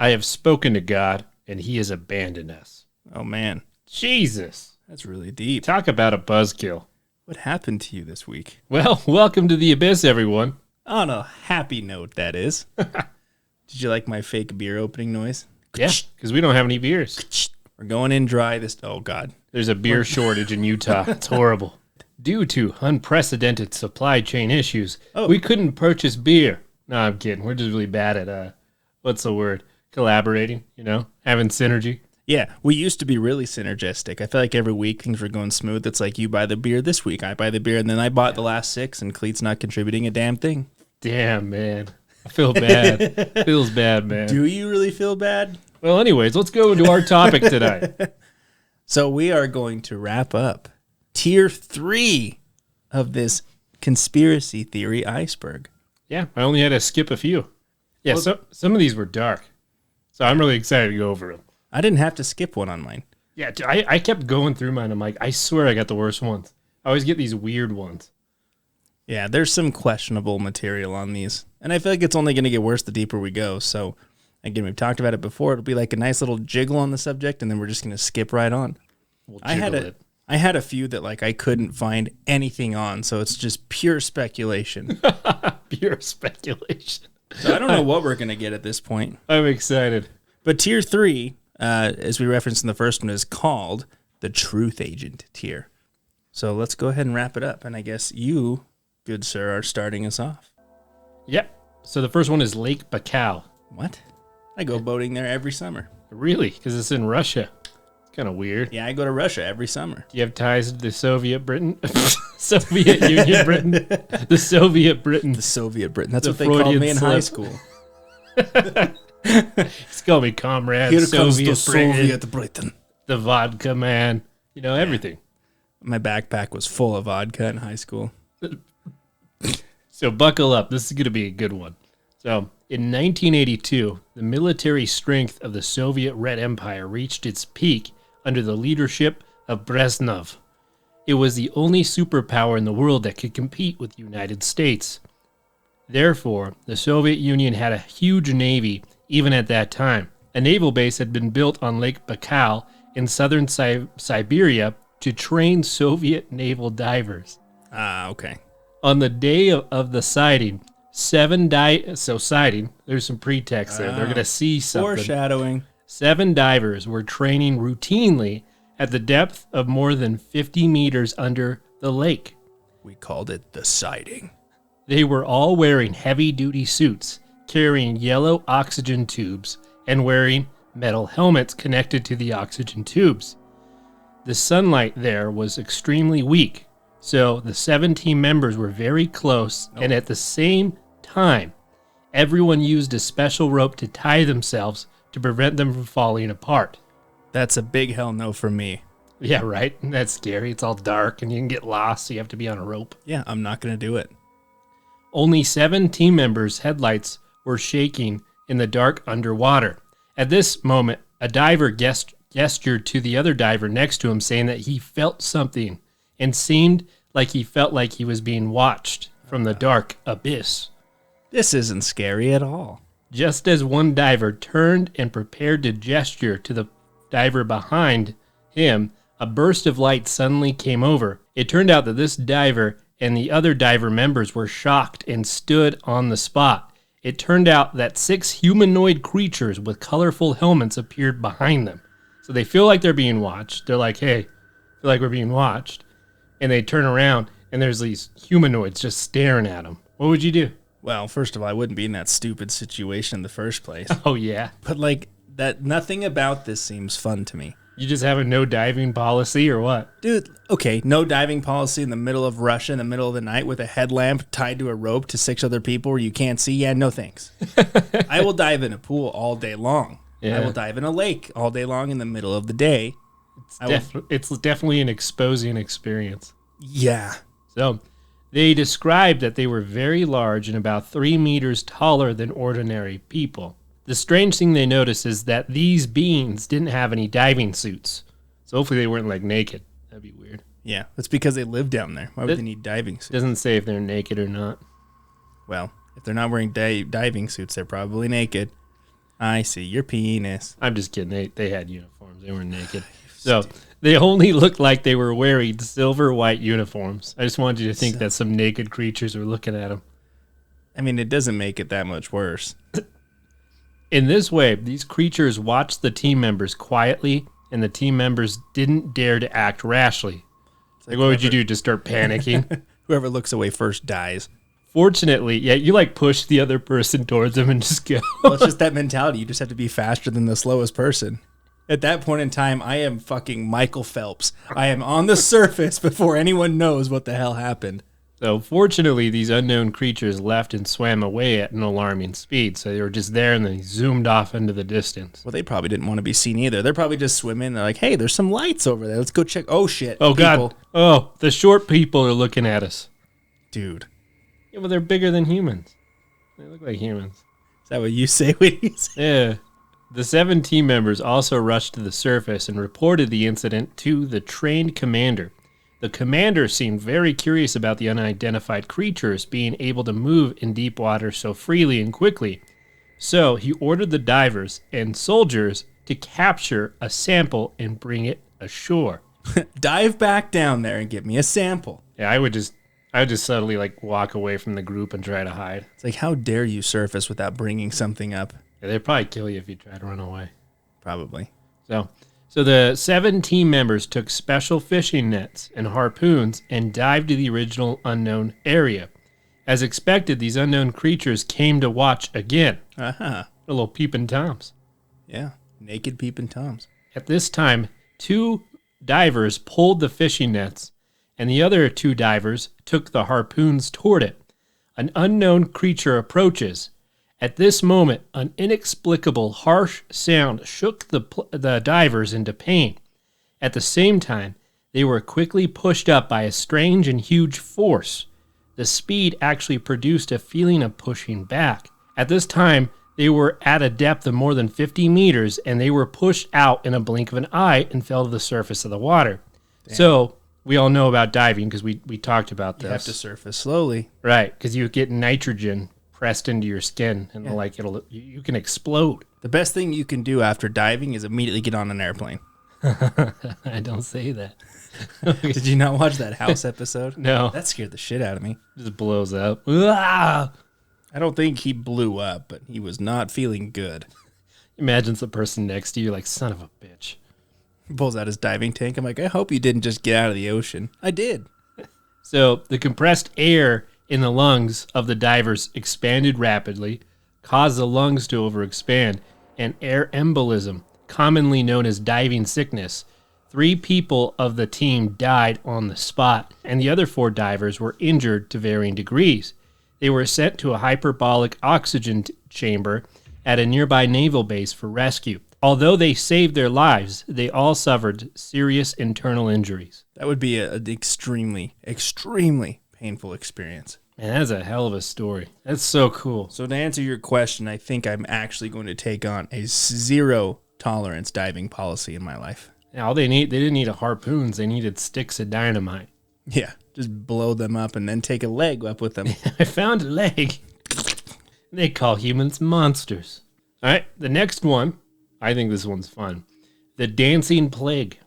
I have spoken to God, and he has abandoned us. Oh, man. Jesus. That's really deep. Talk about a buzzkill. What happened to you this week? Well, welcome to the abyss, everyone. On a happy note, that is. Did you like my fake beer opening noise? Yeah, because we don't have any beers. We're going in dry this... Oh, God. There's a beer shortage in Utah. It's horrible. Due to unprecedented supply chain issues, we couldn't purchase beer. No, I'm kidding. We're just really bad at, what's the word? Collaborating, having synergy. Yeah, we used to be really synergistic. I feel like every week things were going smooth. It's like you buy the beer this week, I buy the beer, and then I bought the last 6, and Clete's not contributing a damn thing. Damn, man. I feel bad. Feels bad, man. Do you really feel bad? Well, anyways, let's go into our topic tonight. So we are going to wrap up Tier 3 of this conspiracy theory iceberg. Yeah, I only had to skip a few. Yeah, so some of these were dark. So I'm really excited to go over them. I didn't have to skip one on mine. Yeah, I kept going through mine. I'm like, I swear I got the worst ones. I always get these weird ones. Yeah, there's some questionable material on these. And I feel like it's only going to get worse the deeper we go. So, again, we've talked about it before. It'll be like a nice little jiggle on the subject, and then we're just going to skip right on. I had a few that like I couldn't find anything on, so it's just pure speculation. Pure speculation. So I don't know what we're going to get at this point. I'm excited. But Tier 3, as we referenced in the first one, is called the Truth Agent tier. So let's go ahead and wrap it up. And I guess you, good sir, are starting us off. Yep. So the first one is Lake Baikal. What? I go boating there every summer. Really? Because it's in Russia. It's kind of weird. Yeah, I go to Russia every summer. Do you have ties to the Soviet Britain? Soviet Union Britain? The Soviet Britain. The Soviet Britain. That's what they called me in high school. He's called me comrade. Here Soviet comes the Britain, Soviet Britain. The vodka man. Everything. My backpack was full of vodka in high school. So buckle up. This is going to be a good one. So in 1982, the military strength of the Soviet Red Empire reached its peak under the leadership of Brezhnev. It was the only superpower in the world that could compete with the United States. Therefore, the Soviet Union had a huge navy even at that time. A naval base had been built on Lake Baikal in southern Siberia to train Soviet naval divers. Okay. On the day of the sighting, sighting, there's some pretext there. They're going to see something. Foreshadowing. 7 divers were training routinely at the depth of more than 50 meters under the lake. We called it the sighting. They were all wearing heavy-duty suits, carrying yellow oxygen tubes, and wearing metal helmets connected to the oxygen tubes. The sunlight there was extremely weak, so the 7 team members were very close, and at the same time, everyone used a special rope to tie themselves to prevent them from falling apart. That's a big hell no for me. Yeah, right? That's scary. It's all dark, and you can get lost, so you have to be on a rope. Yeah, I'm not going to do it. Only 7 team members' headlights were shaking in the dark underwater. At this moment, a diver gestured to the other diver next to him, saying that he felt something and seemed like he felt like he was being watched from the dark abyss. This isn't scary at all. Just as one diver turned and prepared to gesture to the diver behind him, a burst of light suddenly came over. It turned out that this diver and the other diver members were shocked and stood on the spot. It turned out that 6 humanoid creatures with colorful helmets appeared behind them. So they feel like they're being watched. They're like, hey, I feel like we're being watched. And they turn around, and there's these humanoids just staring at them. What would you do? Well, first of all, I wouldn't be in that stupid situation in the first place. Oh, yeah. But, like, that nothing about this seems fun to me. You just have a no diving policy or what? Dude, okay, no diving policy in the middle of Russia in the middle of the night with a headlamp tied to a rope to 6 other people where you can't see? Yeah, no thanks. I will dive in a pool all day long. Yeah. I will dive in a lake all day long in the middle of the day. It's definitely an exposing experience. Yeah. So they described that they were very large and about 3 meters taller than ordinary people. The strange thing they noticed is that these beings didn't have any diving suits. So hopefully they weren't like naked. That'd be weird. Yeah, that's because they live down there. Why would they need diving suits? It doesn't say if they're naked or not. Well, if they're not wearing diving suits, they're probably naked. I see. Your penis. I'm just kidding. They had uniforms. They weren't naked. So they only looked like they were wearing silver white uniforms. I just wanted you to think that some naked creatures were looking at them. I mean, it doesn't make it that much worse. In this way, these creatures watched the team members quietly, and the team members didn't dare to act rashly. Like, what would you do? Just start panicking? Whoever looks away first dies. Fortunately, yeah, you like push the other person towards them and just go. Well, it's just that mentality. You just have to be faster than the slowest person. At that point in time, I am fucking Michael Phelps. I am on the surface before anyone knows what the hell happened. So fortunately, these unknown creatures left and swam away at an alarming speed. So they were just there and they zoomed off into the distance. Well, they probably didn't want to be seen either. They're probably just swimming. They're like, hey, there's some lights over there. Let's go check. Oh, shit. Oh, people. God. Oh, the short people are looking at us. Dude. Yeah, well, they're bigger than humans. They look like humans. Is that what you say when you say? Yeah. The 7 team members also rushed to the surface and reported the incident to the trained commander. The commander seemed very curious about the unidentified creatures being able to move in deep water so freely and quickly. So he ordered the divers and soldiers to capture a sample and bring it ashore. Dive back down there and get me a sample. Yeah, I would just subtly like walk away from the group and try to hide. It's like, how dare you surface without bringing something up? Yeah, they'd probably kill you if you try to run away. Probably. So the 7 team members took special fishing nets and harpoons and dived to the original unknown area. As expected, these unknown creatures came to watch again. Uh-huh. The little peeping toms. Yeah, naked peeping toms. At this time, 2 divers pulled the fishing nets, and the other 2 divers took the harpoons toward it. An unknown creature approaches. At this moment, an inexplicable, harsh sound shook the divers into pain. At the same time, they were quickly pushed up by a strange and huge force. The speed actually produced a feeling of pushing back. At this time, they were at a depth of more than 50 meters, and they were pushed out in a blink of an eye and fell to the surface of the water. Damn. So, we all know about diving because we talked about this. You have to surface slowly. Right, because you get nitrogen pressed into your skin and you can explode. The best thing you can do after diving is immediately get on an airplane. I don't say that. Did you not watch that House episode? No. That scared the shit out of me. It just blows up. Ah! I don't think he blew up, but he was not feeling good. Imagine the person next to you like, son of a bitch. He pulls out his diving tank. I'm like, I hope you didn't just get out of the ocean. I did. So the compressed air in the lungs of the divers expanded rapidly, caused the lungs to overexpand, and air embolism, commonly known as diving sickness. 3 people of the team died on the spot, and the other 4 divers were injured to varying degrees. They were sent to a hyperbolic oxygen chamber at a nearby naval base for rescue. Although they saved their lives, they all suffered serious internal injuries. That would be an extremely, extremely painful experience. Man, that's a hell of a story. That's so cool. So to answer your question, I think I'm actually going to take on a 0 tolerance diving policy in my life. Yeah, all they didn't need harpoons. They needed sticks of dynamite. Yeah, just blow them up and then take a leg up with them. I found a leg. They call humans monsters. All right, the next one. I think this one's fun. The Dancing Plague.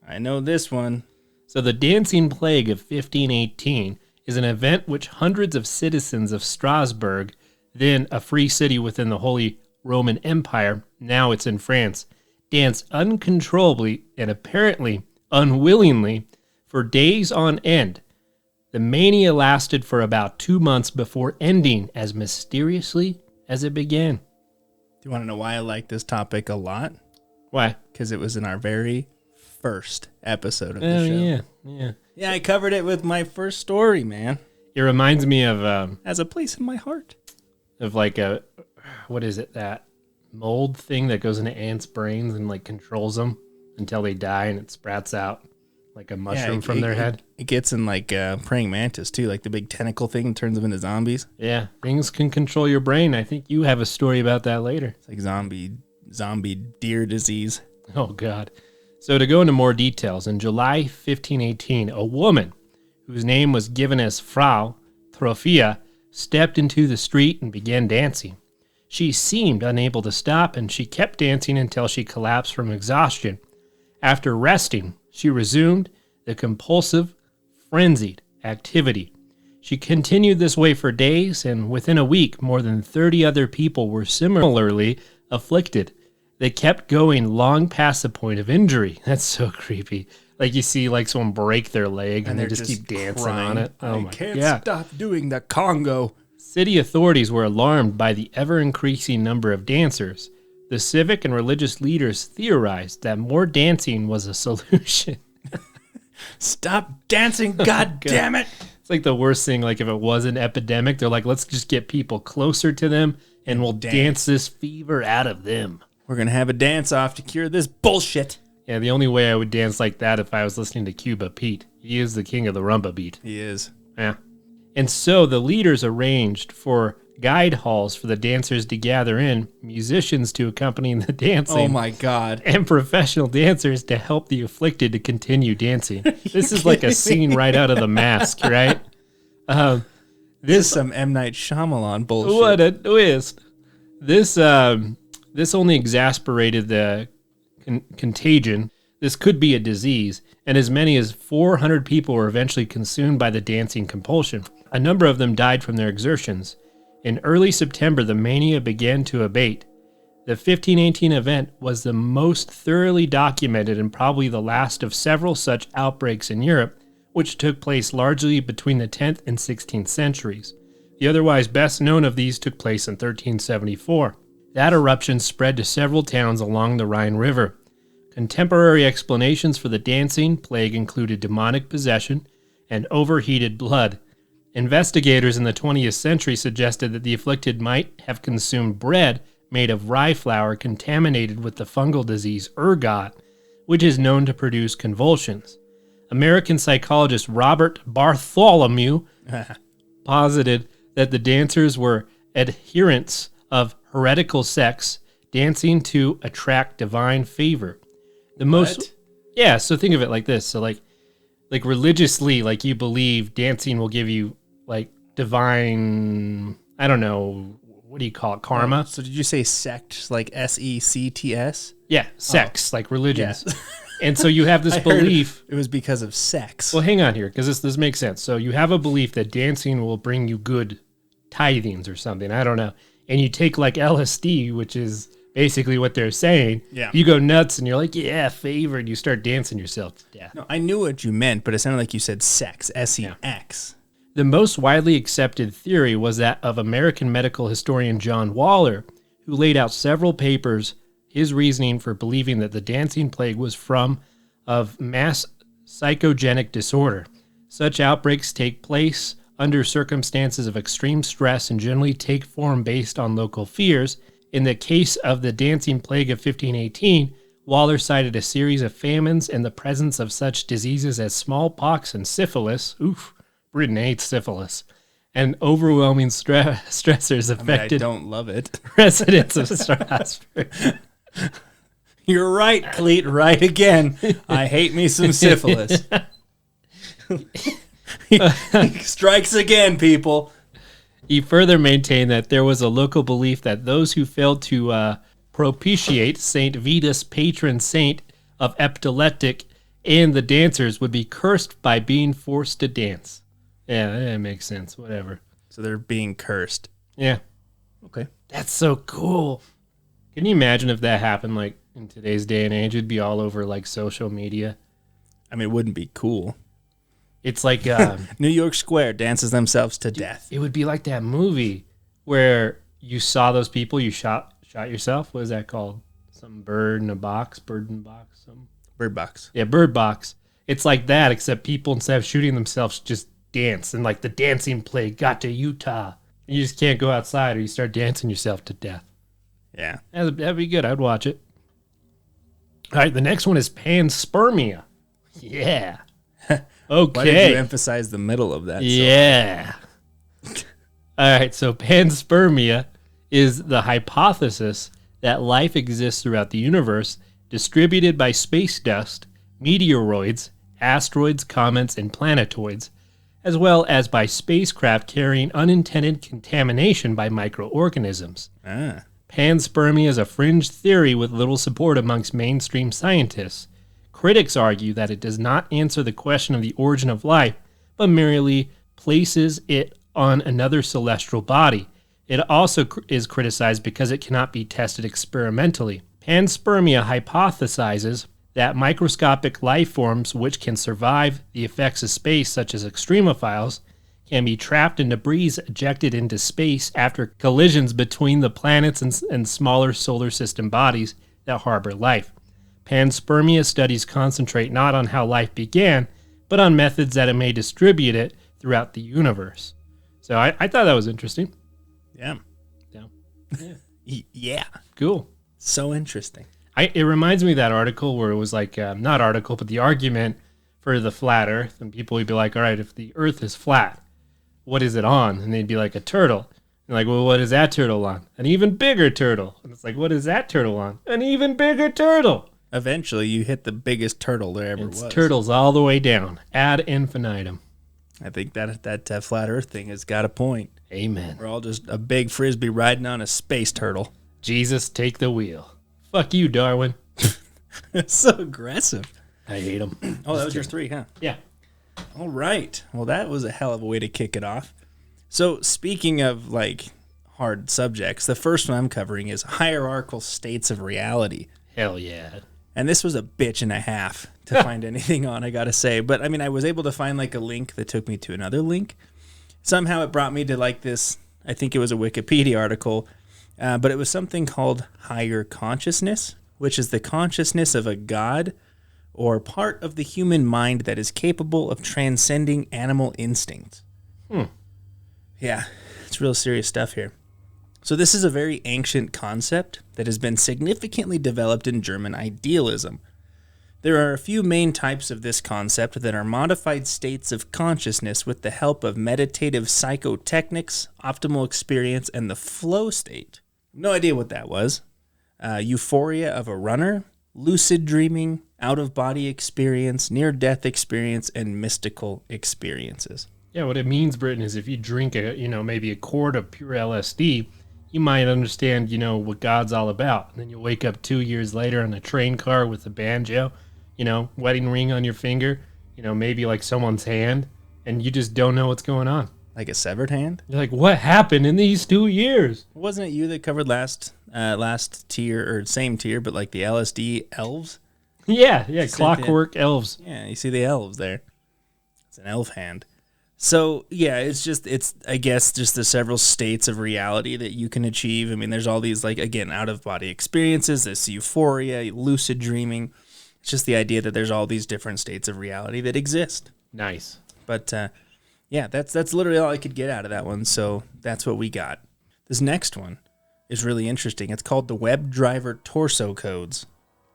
I know this one. So the Dancing Plague of 1518 is an event which hundreds of citizens of Strasbourg, then a free city within the Holy Roman Empire, now it's in France, danced uncontrollably and apparently unwillingly for days on end. The mania lasted for about 2 months before ending as mysteriously as it began. Do you want to know why I like this topic a lot? Why? Because it was in our very first episode of the show. Yeah. Yeah, I covered it with my first story, man. It reminds me of has a place in my heart. Of like what is it, that mold thing that goes into ants' brains and like controls them until they die and it sprouts out like a mushroom from their head. It gets in like praying mantis too, like the big tentacle thing turns them into zombies. Yeah, things can control your brain. I think you have a story about that later. It's like zombie deer disease. Oh, God. So to go into more details, in July 1518, a woman whose name was given as Frau Trophia stepped into the street and began dancing. She seemed unable to stop, and she kept dancing until she collapsed from exhaustion. After resting, she resumed the compulsive, frenzied activity. She continued this way for days, and within a week, more than 30 other people were similarly afflicted. They kept going long past the point of injury. That's so creepy. Like you see like someone break their leg and they just keep dancing crying on it. Oh my I can't God. stop doing the Congo. City authorities were alarmed by the ever-increasing number of dancers. The civic and religious leaders theorized that more dancing was a solution. Stop dancing, God damn it. It's like the worst thing, like if it was an epidemic, they're like, let's just get people closer to them and we'll dance this fever out of them. We're going to have a dance-off to cure this bullshit. Yeah, the only way I would dance like that if I was listening to Cuba Pete. He is the king of the rumba beat. He is. Yeah. And so the leaders arranged for guide halls for the dancers to gather in, musicians to accompany the dancing. Oh my God. And professional dancers to help the afflicted to continue dancing. This is like a scene right out of The Mask, right? This is some M. Night Shyamalan bullshit. What a twist. This only exasperated the contagion. This could be a disease, and as many as 400 people were eventually consumed by the dancing compulsion. A number of them died from their exertions. In early September, the mania began to abate. The 1518 event was the most thoroughly documented and probably the last of several such outbreaks in Europe, which took place largely between the 10th and 16th centuries. The otherwise best known of these took place in 1374. That eruption spread to several towns along the Rhine River. Contemporary explanations for the dancing plague included demonic possession and overheated blood. Investigators in the 20th century suggested that the afflicted might have consumed bread made of rye flour contaminated with the fungal disease ergot, which is known to produce convulsions. American psychologist Robert Bartholomew posited that the dancers were adherents of heretical sects dancing to attract divine favor. Yeah, so think of it like this. So like religiously, like you believe dancing will give you like divine, I don't know, what do you call it, karma? So did you say sect, like S-E-C-T-S? Yeah, sex, like religions. Yeah. And so you have this belief. It was because of sex. Well, hang on here, because this makes sense. So you have a belief that dancing will bring you good tithings or something. I don't know. And you take like LSD, which is basically what they're saying. Yeah. You go nuts and you're like, yeah, favor, and you start dancing yourself to death. No, I knew what you meant, but it sounded like you said sex, S-E-X. Yeah. The most widely accepted theory was that of American medical historian John Waller, who laid out several papers, his reasoning for believing that the dancing plague was of mass psychogenic disorder. Such outbreaks take place under circumstances of extreme stress and generally take form based on local fears. In the case of the dancing plague of 1518, Waller cited a series of famines and the presence of such diseases as smallpox and syphilis. Oof, Britain hates syphilis. And overwhelming stressors affected I don't love it. residents of Strasbourg. You're right, Clete, right again. I hate me some syphilis. He strikes again, people. He further maintained that there was a local belief that those who failed to propitiate St. Vitus, patron saint of epileptic, and the dancers would be cursed by being forced to dance. Yeah, that makes sense. Whatever. So they're being cursed. Yeah. Okay. That's so cool. Can you imagine if that happened like in today's day and age? It'd be all over like social media. I mean, it wouldn't be cool. It's like New York Square dances themselves to death. It would be like that movie where you saw those people, you shot yourself. What is that called? Some bird in a box, some Bird Box. Yeah, Bird Box. It's like that, except people instead of shooting themselves just dance, and like the dancing plague got to Utah. You just can't go outside or you start dancing yourself to death. Yeah. That'd be good. I'd watch it. All right, the next one is Panspermia. Yeah. Okay. Why did you emphasize the middle of that? Yeah. All right, so Panspermia is the hypothesis that life exists throughout the universe, distributed by space dust, meteoroids, asteroids, comets, and planetoids. as well as by spacecraft carrying unintended contamination by microorganisms. Panspermia is a fringe theory with little support amongst mainstream scientists. Critics argue that it does not answer the question of the origin of life, but merely places it on another celestial body. It also is criticized because it cannot be tested experimentally. Panspermia hypothesizes that microscopic life forms which can survive the effects of space, such as extremophiles, can be trapped in debris ejected into space after collisions between the planets and smaller solar system bodies that harbor life. Panspermia studies concentrate not on how life began, but on methods that it may distribute it throughout the universe. So I thought that was interesting. Yeah. Yeah. Cool. So interesting. It reminds me of that article where it was like, not article, but the argument for the flat earth. And people would be like, all right, if the earth is flat, what is it on? And they'd be like, a turtle. And like, well, what is that turtle on? An even bigger turtle. And it's like, what is that turtle on? An even bigger turtle. Eventually, you hit the biggest turtle there ever was. Turtles all the way down, ad infinitum. I think that flat earth thing has got a point. Amen. We're all just a big frisbee riding on a space turtle. Jesus, take the wheel. Fuck you, Darwin. So aggressive. I hate him. Oh, that was your 3, huh? Yeah. All right. Well, that was a hell of a way to kick it off. So speaking of like hard subjects, the first one I'm covering is hierarchical states of reality. Hell yeah. And this was a bitch and a half to find anything on, I gotta say. But I mean, I was able to find like a link that took me to another link. Somehow it brought me to like this, I think it was a Wikipedia article, but it was something called higher consciousness, which is the consciousness of a god or part of the human mind that is capable of transcending animal instincts. Yeah, it's real serious stuff here. So this is a very ancient concept that has been significantly developed in German idealism. There are a few main types of this concept that are modified states of consciousness with the help of meditative psychotechnics, optimal experience, and the flow state. No idea what that was. Euphoria of a runner, lucid dreaming, out-of-body experience, near-death experience, and mystical experiences. Yeah, what it means, Britton, is if you drink maybe a quart of pure LSD, you might understand, what God's all about. And then you'll wake up 2 years later in a train car with a banjo, wedding ring on your finger, maybe like someone's hand, and you just don't know what's going on. Like a severed hand? You're like, what happened in these 2 years? Wasn't it you that covered last tier, or same tier, but like the LSD elves? Yeah, clockwork elves. Yeah, you see the elves there. It's an elf hand. So, yeah, it's I guess, just the several states of reality that you can achieve. I mean, there's all these, like, again, out-of-body experiences, this euphoria, lucid dreaming. It's just the idea that there's all these different states of reality that exist. Nice. But, yeah, that's literally all I could get out of that one, so that's what we got. This next one is really interesting. It's called the WebDriver Torso Codes.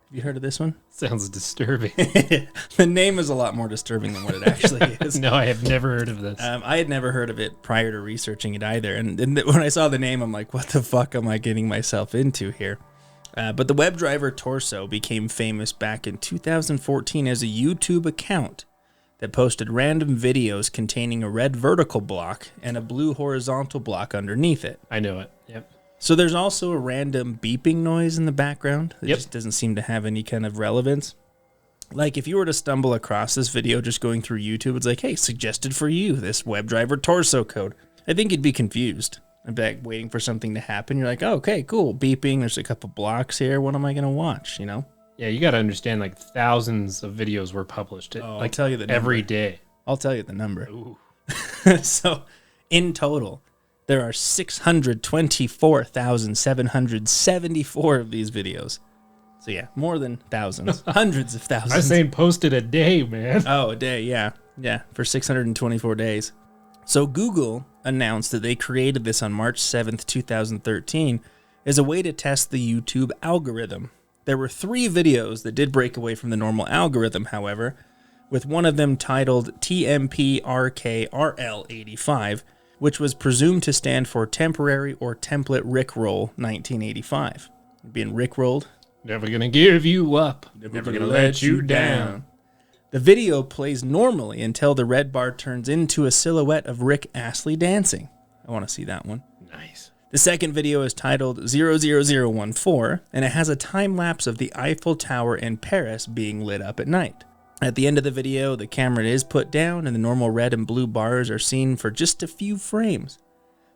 Have you heard of this one? Sounds disturbing. The name is a lot more disturbing than what it actually is. No, I have never heard of this. I had never heard of it prior to researching it either. And when I saw the name, I'm like, what the fuck am I getting myself into here? But the WebDriver Torso became famous back in 2014 as a YouTube account that posted random videos containing a red vertical block and a blue horizontal block underneath it. I know it. Yep. So there's also a random beeping noise in the background that just doesn't seem to have any kind of relevance. Like if you were to stumble across this video just going through YouTube, it's like, hey, suggested for you, this WebDriver Torso code. I think you'd be confused. I'm back waiting for something to happen. You're like, oh, okay, cool, beeping. There's a couple blocks here. What am I going to watch, Yeah, you got to understand, like, thousands of videos were published. I'll tell you the number. Every day. I'll tell you the number. Ooh. So, in total, there are 624,774 of these videos. So, yeah, more than thousands. Hundreds of thousands. I was saying posted a day, man. Oh, a day, yeah. Yeah, for 624 days. So, Google announced that they created this on March 7th, 2013, as a way to test the YouTube algorithm. There were 3 videos that did break away from the normal algorithm, however, with one of them titled TMPRKRL85, which was presumed to stand for Temporary or Template Rickroll 1985. Being rickrolled. Never gonna give you up. Never gonna let you down. The video plays normally until the red bar turns into a silhouette of Rick Astley dancing. I want to see that one. Nice. The second video is titled 00014, and it has a time lapse of the Eiffel Tower in Paris being lit up at night. At the end of the video, the camera is put down and the normal red and blue bars are seen for just a few frames.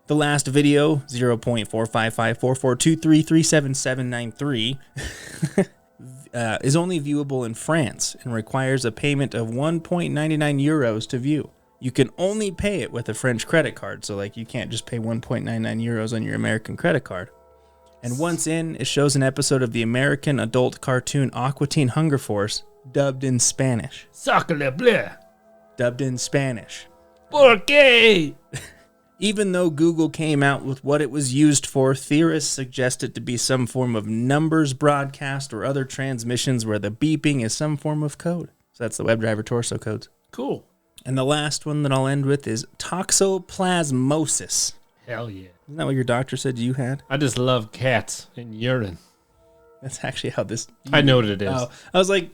The last video, 0.4554423377793, is only viewable in France and requires a payment of 1.99 euros to view. You can only pay it with a French credit card, so you can't just pay 1.99 euros on your American credit card. And once in, it shows an episode of the American adult cartoon Aqua Teen Hunger Force, dubbed in Spanish. Sácale bleu. Dubbed in Spanish. ¿Por qué? Even though Google came out with what it was used for, theorists suggest it to be some form of numbers broadcast or other transmissions where the beeping is some form of code. So that's the WebDriver torso codes. Cool. And the last one that I'll end with is toxoplasmosis. Hell yeah. Isn't that what your doctor said you had? I just love cats and urine. That's actually how this... I know what it is. Oh, I was like,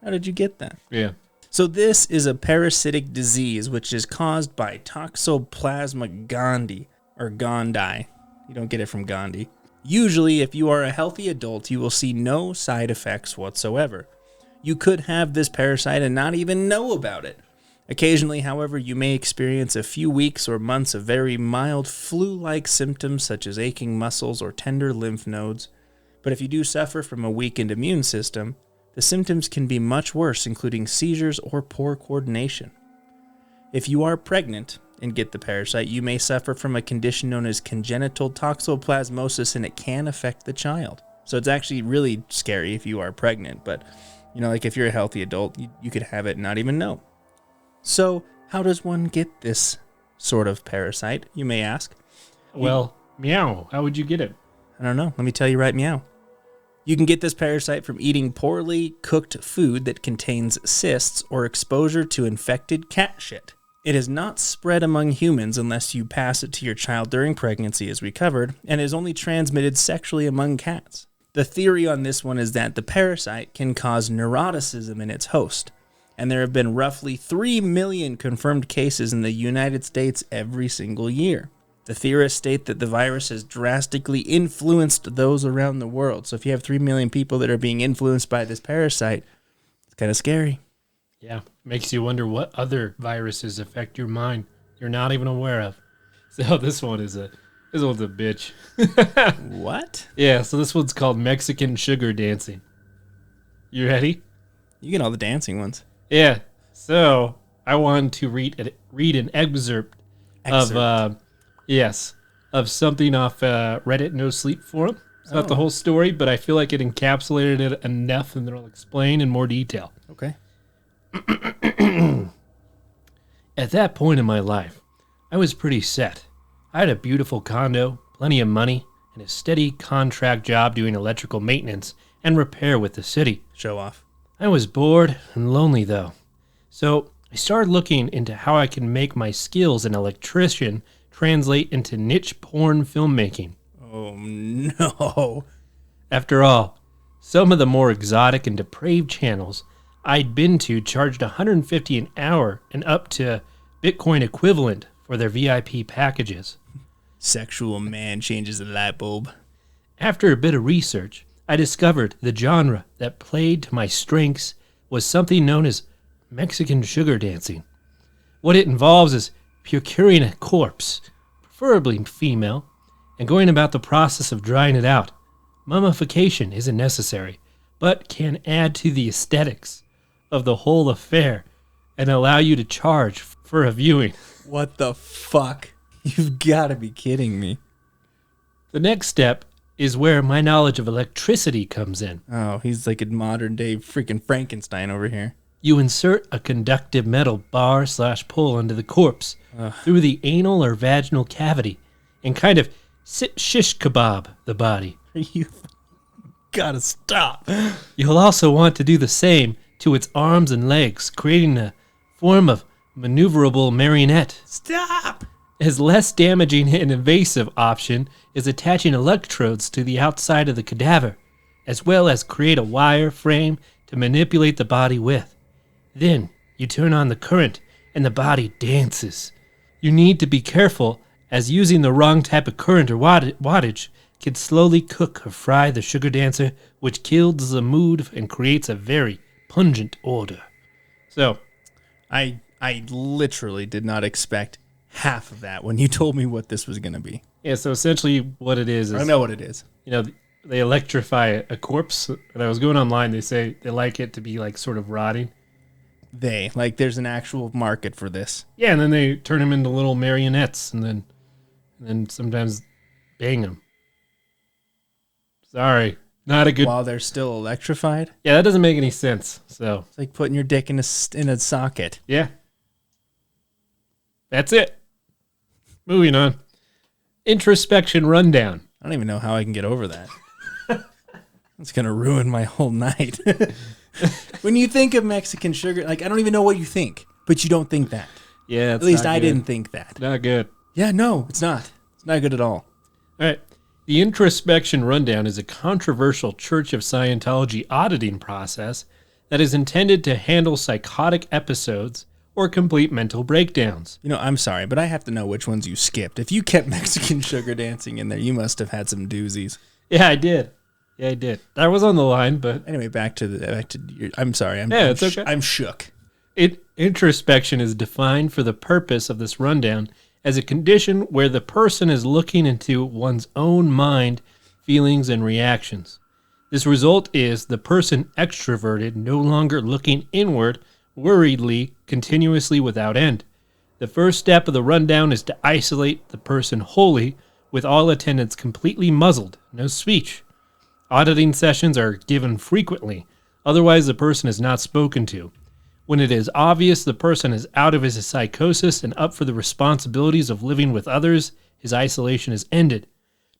how did you get that? Yeah. So this is a parasitic disease which is caused by Toxoplasma gondii, or Gandhi. You don't get it from Gandhi. Usually, if you are a healthy adult, you will see no side effects whatsoever. You could have this parasite and not even know about it. Occasionally, however, you may experience a few weeks or months of very mild flu-like symptoms such as aching muscles or tender lymph nodes. But if you do suffer from a weakened immune system, the symptoms can be much worse, including seizures or poor coordination. If you are pregnant and get the parasite, you may suffer from a condition known as congenital toxoplasmosis, and it can affect the child. So it's actually really scary if you are pregnant, but if you're a healthy adult, you could have it and not even know. So how does one get this sort of parasite, you may ask? Well, meow. How would you get it? I don't know. Let me tell you right meow. You can get this parasite from eating poorly cooked food that contains cysts or exposure to infected cat shit. It is not spread among humans unless you pass it to your child during pregnancy, as we covered, and is only transmitted sexually among cats. The theory on this one is that the parasite can cause neuroticism in its host, and there have been roughly 3 million confirmed cases in the United States every single year. The theorists state that the virus has drastically influenced those around the world. So if you have 3 million people that are being influenced by this parasite, it's kind of scary. Yeah, makes you wonder what other viruses affect your mind you're not even aware of. So this one's a bitch. What? Yeah, so this one's called Mexican sugar dancing. You ready? You get all the dancing ones. Yeah. So I wanted to read an excerpt. Of something off Reddit No Sleep Forum. It's not the whole story, but I feel like it encapsulated it enough, and then I'll explain in more detail. Okay. At that point in my life, I was pretty set. I had a beautiful condo, plenty of money, and a steady contract job doing electrical maintenance and repair with the city. Show off. I was bored and lonely, though. So I started looking into how I can make my skills as an electrician translate into niche porn filmmaking. Oh, no. After all, some of the more exotic and depraved channels I'd been to charged $150 an hour and up to Bitcoin equivalent for their VIP packages. Sexual man changes a light bulb. After a bit of research, I discovered the genre that played to my strengths was something known as Mexican sugar dancing. What it involves is procuring a corpse, preferably female, and going about the process of drying it out. Mummification isn't necessary, but can add to the aesthetics of the whole affair and allow you to charge for a viewing. What the fuck? You've got to be kidding me. The next step is where my knowledge of electricity comes in. Oh, he's like a modern day freaking Frankenstein over here. You insert a conductive metal bar/pull into the corpse through the anal or vaginal cavity and kind of shish kebab the body. You gotta stop. You'll also want to do the same to its arms and legs, creating a form of maneuverable marionette. Stop! As less damaging and invasive option is attaching electrodes to the outside of the cadaver, as well as create a wire frame to manipulate the body with. Then you turn on the current and the body dances. You need to be careful, as using the wrong type of current or wattage can slowly cook or fry the sugar dancer, which kills the mood and creates a very pungent odor. So, I literally did not expect half of that when you told me what this was going to be. yeah, so essentially what it is I know what it is. you know, they electrify a corpse. And I was going online, they say they like it to be like sort of rotting. There's an actual market for this. Yeah, and then they turn them into little marionettes and then sometimes bang them. Sorry, not a good. While they're still electrified? Yeah, that doesn't make any sense. So It's like putting your dick in a socket. yeah, that's it. Moving on. Introspection rundown. I don't even know how I can get over that. It's going to ruin my whole night. When you think of Mexican sugar, like, I don't even know what you think, but you don't think that. Yeah, At least I didn't think that. Not good. Yeah, no, it's not. It's not good at all. All right. The introspection rundown is a controversial Church of Scientology auditing process that is intended to handle psychotic episodes or complete mental breakdowns. You know, I'm sorry, but I have to know which ones you skipped. If you kept Mexican sugar dancing in there, you must have had some doozies. Yeah, I did. That was on the line, but Anyway, back to your, I'm sorry. it's okay. I'm shook. Introspection is defined for the purpose of this rundown as a condition where the person is looking into one's own mind, feelings, and reactions. This result is the person extroverted, no longer looking inward, worriedly, continuously without end. The first step of the rundown is to isolate the person wholly, with all attendants completely muzzled, no speech. Auditing sessions are given frequently, otherwise the person is not spoken to. When it is obvious the person is out of his psychosis and up for the responsibilities of living with others, his isolation is ended.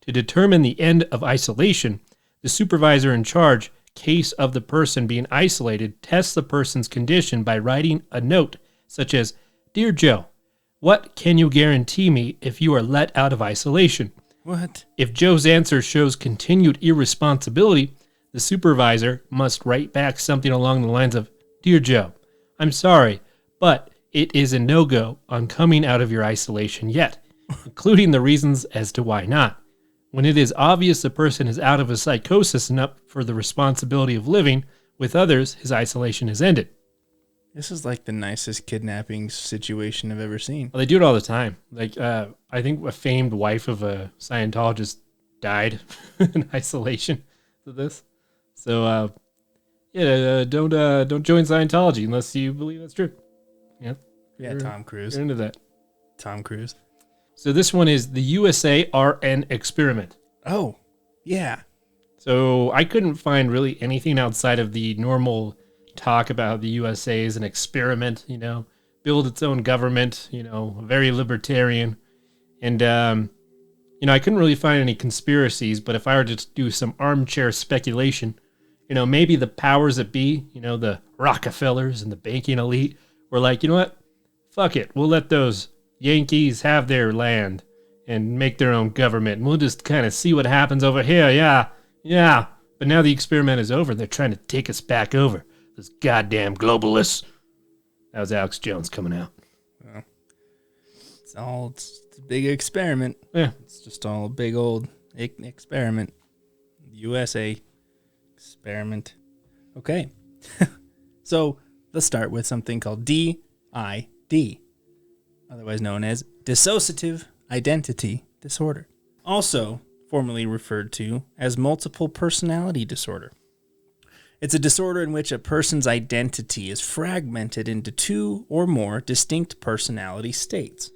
To determine the end of isolation, the supervisor in charge, case of the person being isolated, tests the person's condition by writing a note such as, "Dear Joe, what can you guarantee me if you are let out of isolation?" What? If Joe's answer shows continued irresponsibility, the supervisor must write back something along the lines of, "Dear Joe, I'm sorry, but it is a no-go on coming out of your isolation yet," including the reasons as to why not. When it is obvious the person is out of a psychosis and up for the responsibility of living with others, his isolation is ended. This is like the nicest kidnapping situation I've ever seen. Well, they do it all the time. Like, I think a famed wife of a Scientologist died in isolation to this. So, don't join Scientology unless you believe that's true. Yeah. Yeah, Tom Cruise. You're into that. Tom Cruise. So this one is the USARN experiment. Oh, yeah. So I couldn't find really anything outside of the normal talk about the USA as an experiment, build its own government, very libertarian. And, I couldn't really find any conspiracies, but if I were to do some armchair speculation, maybe the powers that be, the Rockefellers and the banking elite were like, you know what? Fuck it. We'll let those Yankees have their land and make their own government. And we'll just kind of see what happens over here. Yeah. But now the experiment is over. They're trying to take us back over. Those goddamn globalists. That was Alex Jones coming out. Well, it's a big experiment. Yeah. It's just all a big old experiment. USA experiment. Okay. So let's start with something called DID, otherwise known as dissociative identity disorder, also formerly referred to as multiple personality disorder. It's a disorder in which a person's identity is fragmented into two or more distinct personality states.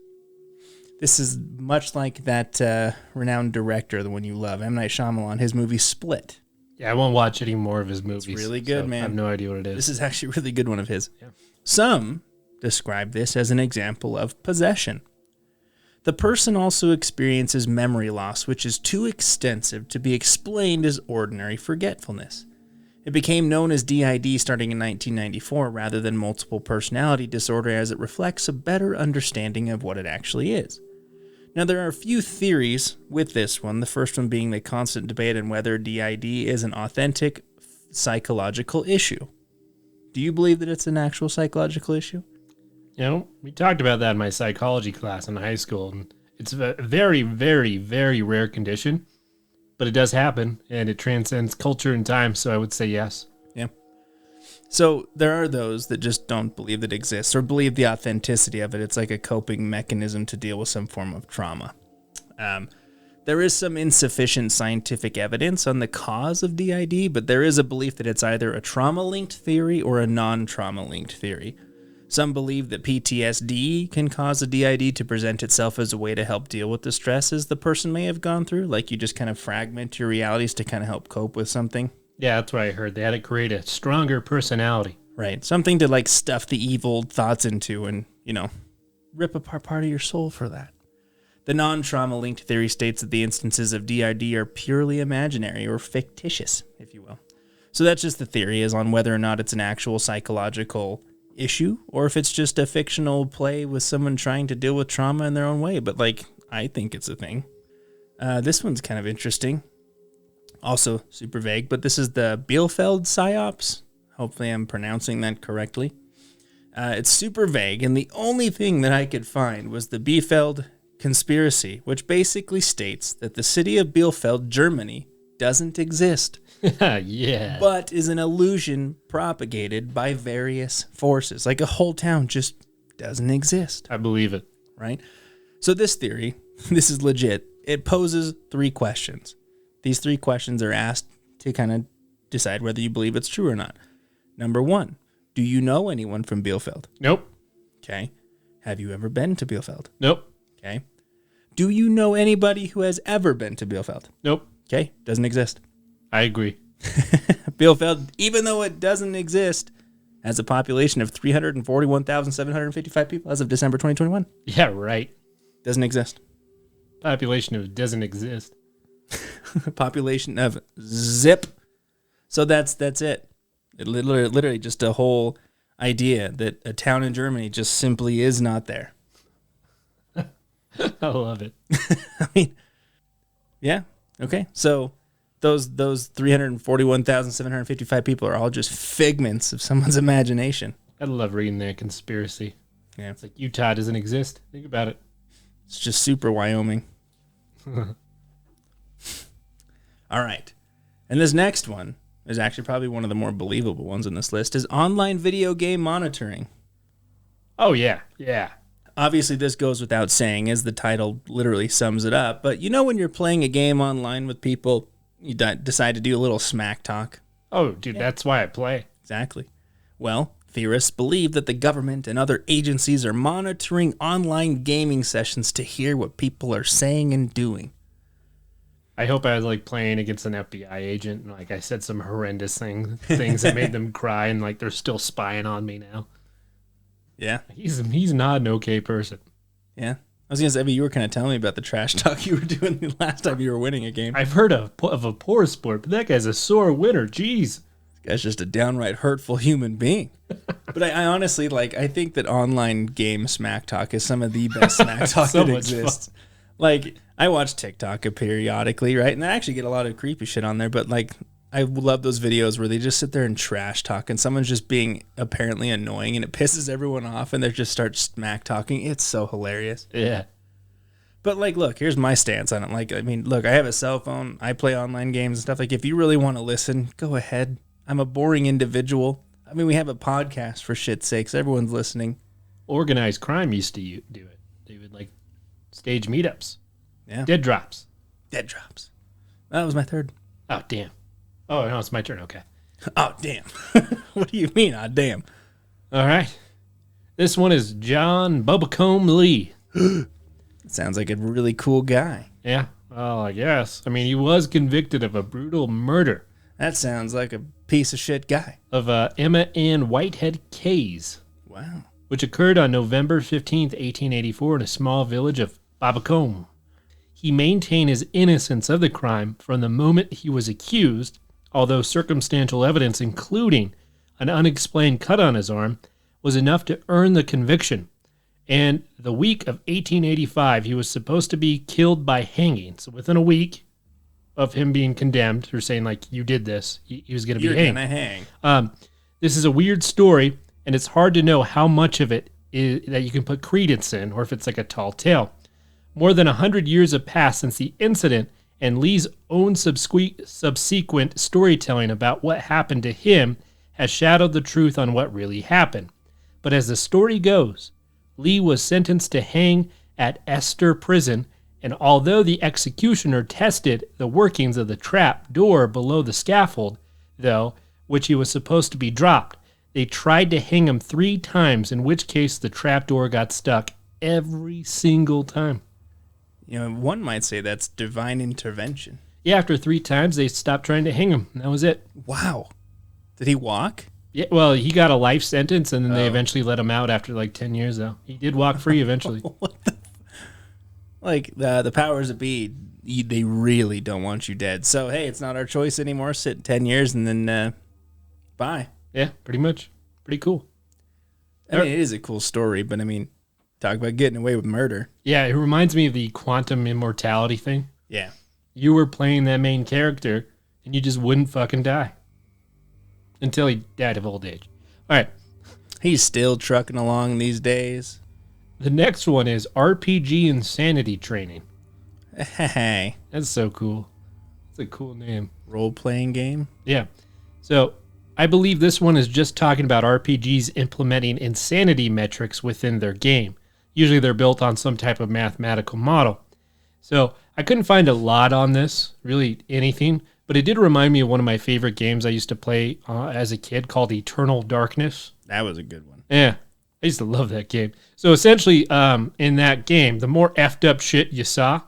This is much like that renowned director, the one you love, M. Night Shyamalan, his movie Split. Yeah, I won't watch any more of his movies. It's really good, man. I have no idea what it is. This is actually a really good one of his. Yeah. Some describe this as an example of possession. The person also experiences memory loss, which is too extensive to be explained as ordinary forgetfulness. It became known as DID starting in 1994 rather than multiple personality disorder, as it reflects a better understanding of what it actually is. Now, there are a few theories with this one, the first one being the constant debate on whether DID is an authentic psychological issue. Do you believe that it's an actual psychological issue? You know, we talked about that in my psychology class in high school, and it's a very, very, very rare condition, but it does happen, and it transcends culture and time, so I would say yes. Yeah. So there are those that just don't believe that it exists or believe the authenticity of it. It's like a coping mechanism to deal with some form of trauma. There is some insufficient scientific evidence on the cause of DID, but there is a belief that it's either a trauma-linked theory or a non-trauma-linked theory. Some believe that PTSD can cause a DID to present itself as a way to help deal with the stresses the person may have gone through, like you just kind of fragment your realities to kind of help cope with something. Yeah, that's what I heard. They had to create a stronger personality. Right. Something to like stuff the evil thoughts into and, rip apart part of your soul for that. The non-trauma linked theory states that the instances of DID are purely imaginary or fictitious, if you will. So that's just the theory, is on whether or not it's an actual psychological issue or if it's just a fictional play with someone trying to deal with trauma in their own way. But I think it's a thing. This one's kind of interesting. Also super vague, but this is the Bielefeld psyops. Hopefully I'm pronouncing that correctly. It's super vague, and the only thing that I could find was the Bielefeld conspiracy, which basically states that the city of Bielefeld, Germany, doesn't exist. Yeah. But is an illusion propagated by various forces. Like a whole town just doesn't exist. I believe it. Right? So this theory, this is legit. It poses 3 questions. These 3 questions are asked to kind of decide whether you believe it's true or not. Number 1, do you know anyone from Bielefeld? Nope. Okay. Have you ever been to Bielefeld? Nope. Okay. Do you know anybody who has ever been to Bielefeld? Nope. Okay. Doesn't exist. I agree. Bielefeld, even though it doesn't exist, has a population of 341,755 people as of December 2021. Yeah, right. Doesn't exist. Population of doesn't exist. Population of zip. So that's it. It literally just a whole idea that a town in Germany just simply is not there. I love it. I mean, yeah. Okay. So those 341,755 people are all just figments of someone's imagination. I love reading that conspiracy. Yeah. It's like Utah doesn't exist. Think about it. It's just super Wyoming. All right. And this next one is actually probably one of the more believable ones on this list, is online video game monitoring. Oh, yeah. Yeah. Obviously, this goes without saying, as the title literally sums it up. But when you're playing a game online with people, you decide to do a little smack talk. Oh, dude, that's why I play. Exactly. Well, theorists believe that the government and other agencies are monitoring online gaming sessions to hear what people are saying and doing. I hope I was playing against an FBI agent and I said some horrendous things that made them cry and they're still spying on me now. Yeah. He's not an okay person. Yeah. I was going to say, you were kind of telling me about the trash talk you were doing the last time you were winning a game. I've heard of a poor sport, but that guy's a sore winner. Jeez. This guy's just a downright hurtful human being. But I honestly, I think that online game smack talk is some of the best smack talk that exists. I watch TikTok periodically, right? And I actually get a lot of creepy shit on there, but I love those videos where they just sit there and trash talk and someone's just being apparently annoying and it pisses everyone off and they just start smack talking. It's so hilarious. Yeah. But look, here's my stance on it. Look, I have a cell phone. I play online games and stuff. If you really want to listen, go ahead. I'm a boring individual. We have a podcast for shit's sakes. Everyone's listening. Organized crime used to do it. They would stage meetups. Yeah. Dead drops. Dead drops. That was my third. Oh, damn. Oh, no, it's my turn. Okay. Oh, damn. What do you mean, oh, damn? All right. This one is John Bubbacombe Lee. Sounds like a really cool guy. Yeah. Well, I guess. He was convicted of a brutal murder. That sounds like a piece of shit guy. Of Emma Ann Whitehead Kays. Wow. Which occurred on November 15th, 1884 in a small village of Bubbacombe. He maintained his innocence of the crime from the moment he was accused, although circumstantial evidence, including an unexplained cut on his arm, was enough to earn the conviction. And the week of 1885, he was supposed to be killed by hanging. So within a week of him being condemned, or saying, you did this, he was going to be hanged. You're going to hang. This is a weird story, and it's hard to know how much of it is that you can put credence in, or if it's like a tall tale. More than 100 years have passed since the incident, and Lee's own subsequent storytelling about what happened to him has shadowed the truth on what really happened. But as the story goes, Lee was sentenced to hang at Esther Prison, and although the executioner tested the workings of the trap door below the scaffold, though, which he was supposed to be dropped, they tried to hang him 3 times, in which case the trap door got stuck every single time. You know, one might say that's divine intervention. Yeah, after 3 times, they stopped trying to hang him. That was it. Wow. Did he walk? Yeah, well, he got a life sentence, and then they eventually let him out after like 10 years, though. He did walk free eventually. What the like, the powers that be, they really don't want you dead. So, hey, it's not our choice anymore. Sit 10 years and then bye. Yeah, pretty much. Pretty cool. I mean, it is a cool story, but I mean, talk about getting away with murder. Yeah, it reminds me of the quantum immortality thing. Yeah. You were playing that main character, and you just wouldn't fucking die. Until he died of old age. All right. He's still trucking along these days. The next one is RPG Insanity Training. Hey. That's so cool. That's a cool name. Role-playing game? Yeah. So, I believe this one is just talking about RPGs implementing insanity metrics within their game. Usually they're built on some type of mathematical model. So, I couldn't find a lot on this, really anything, but it did remind me of one of my favorite games I used to play as a kid called Eternal Darkness. That was a good one. Yeah, I used to love that game. So essentially, in that game, the more effed up shit you saw,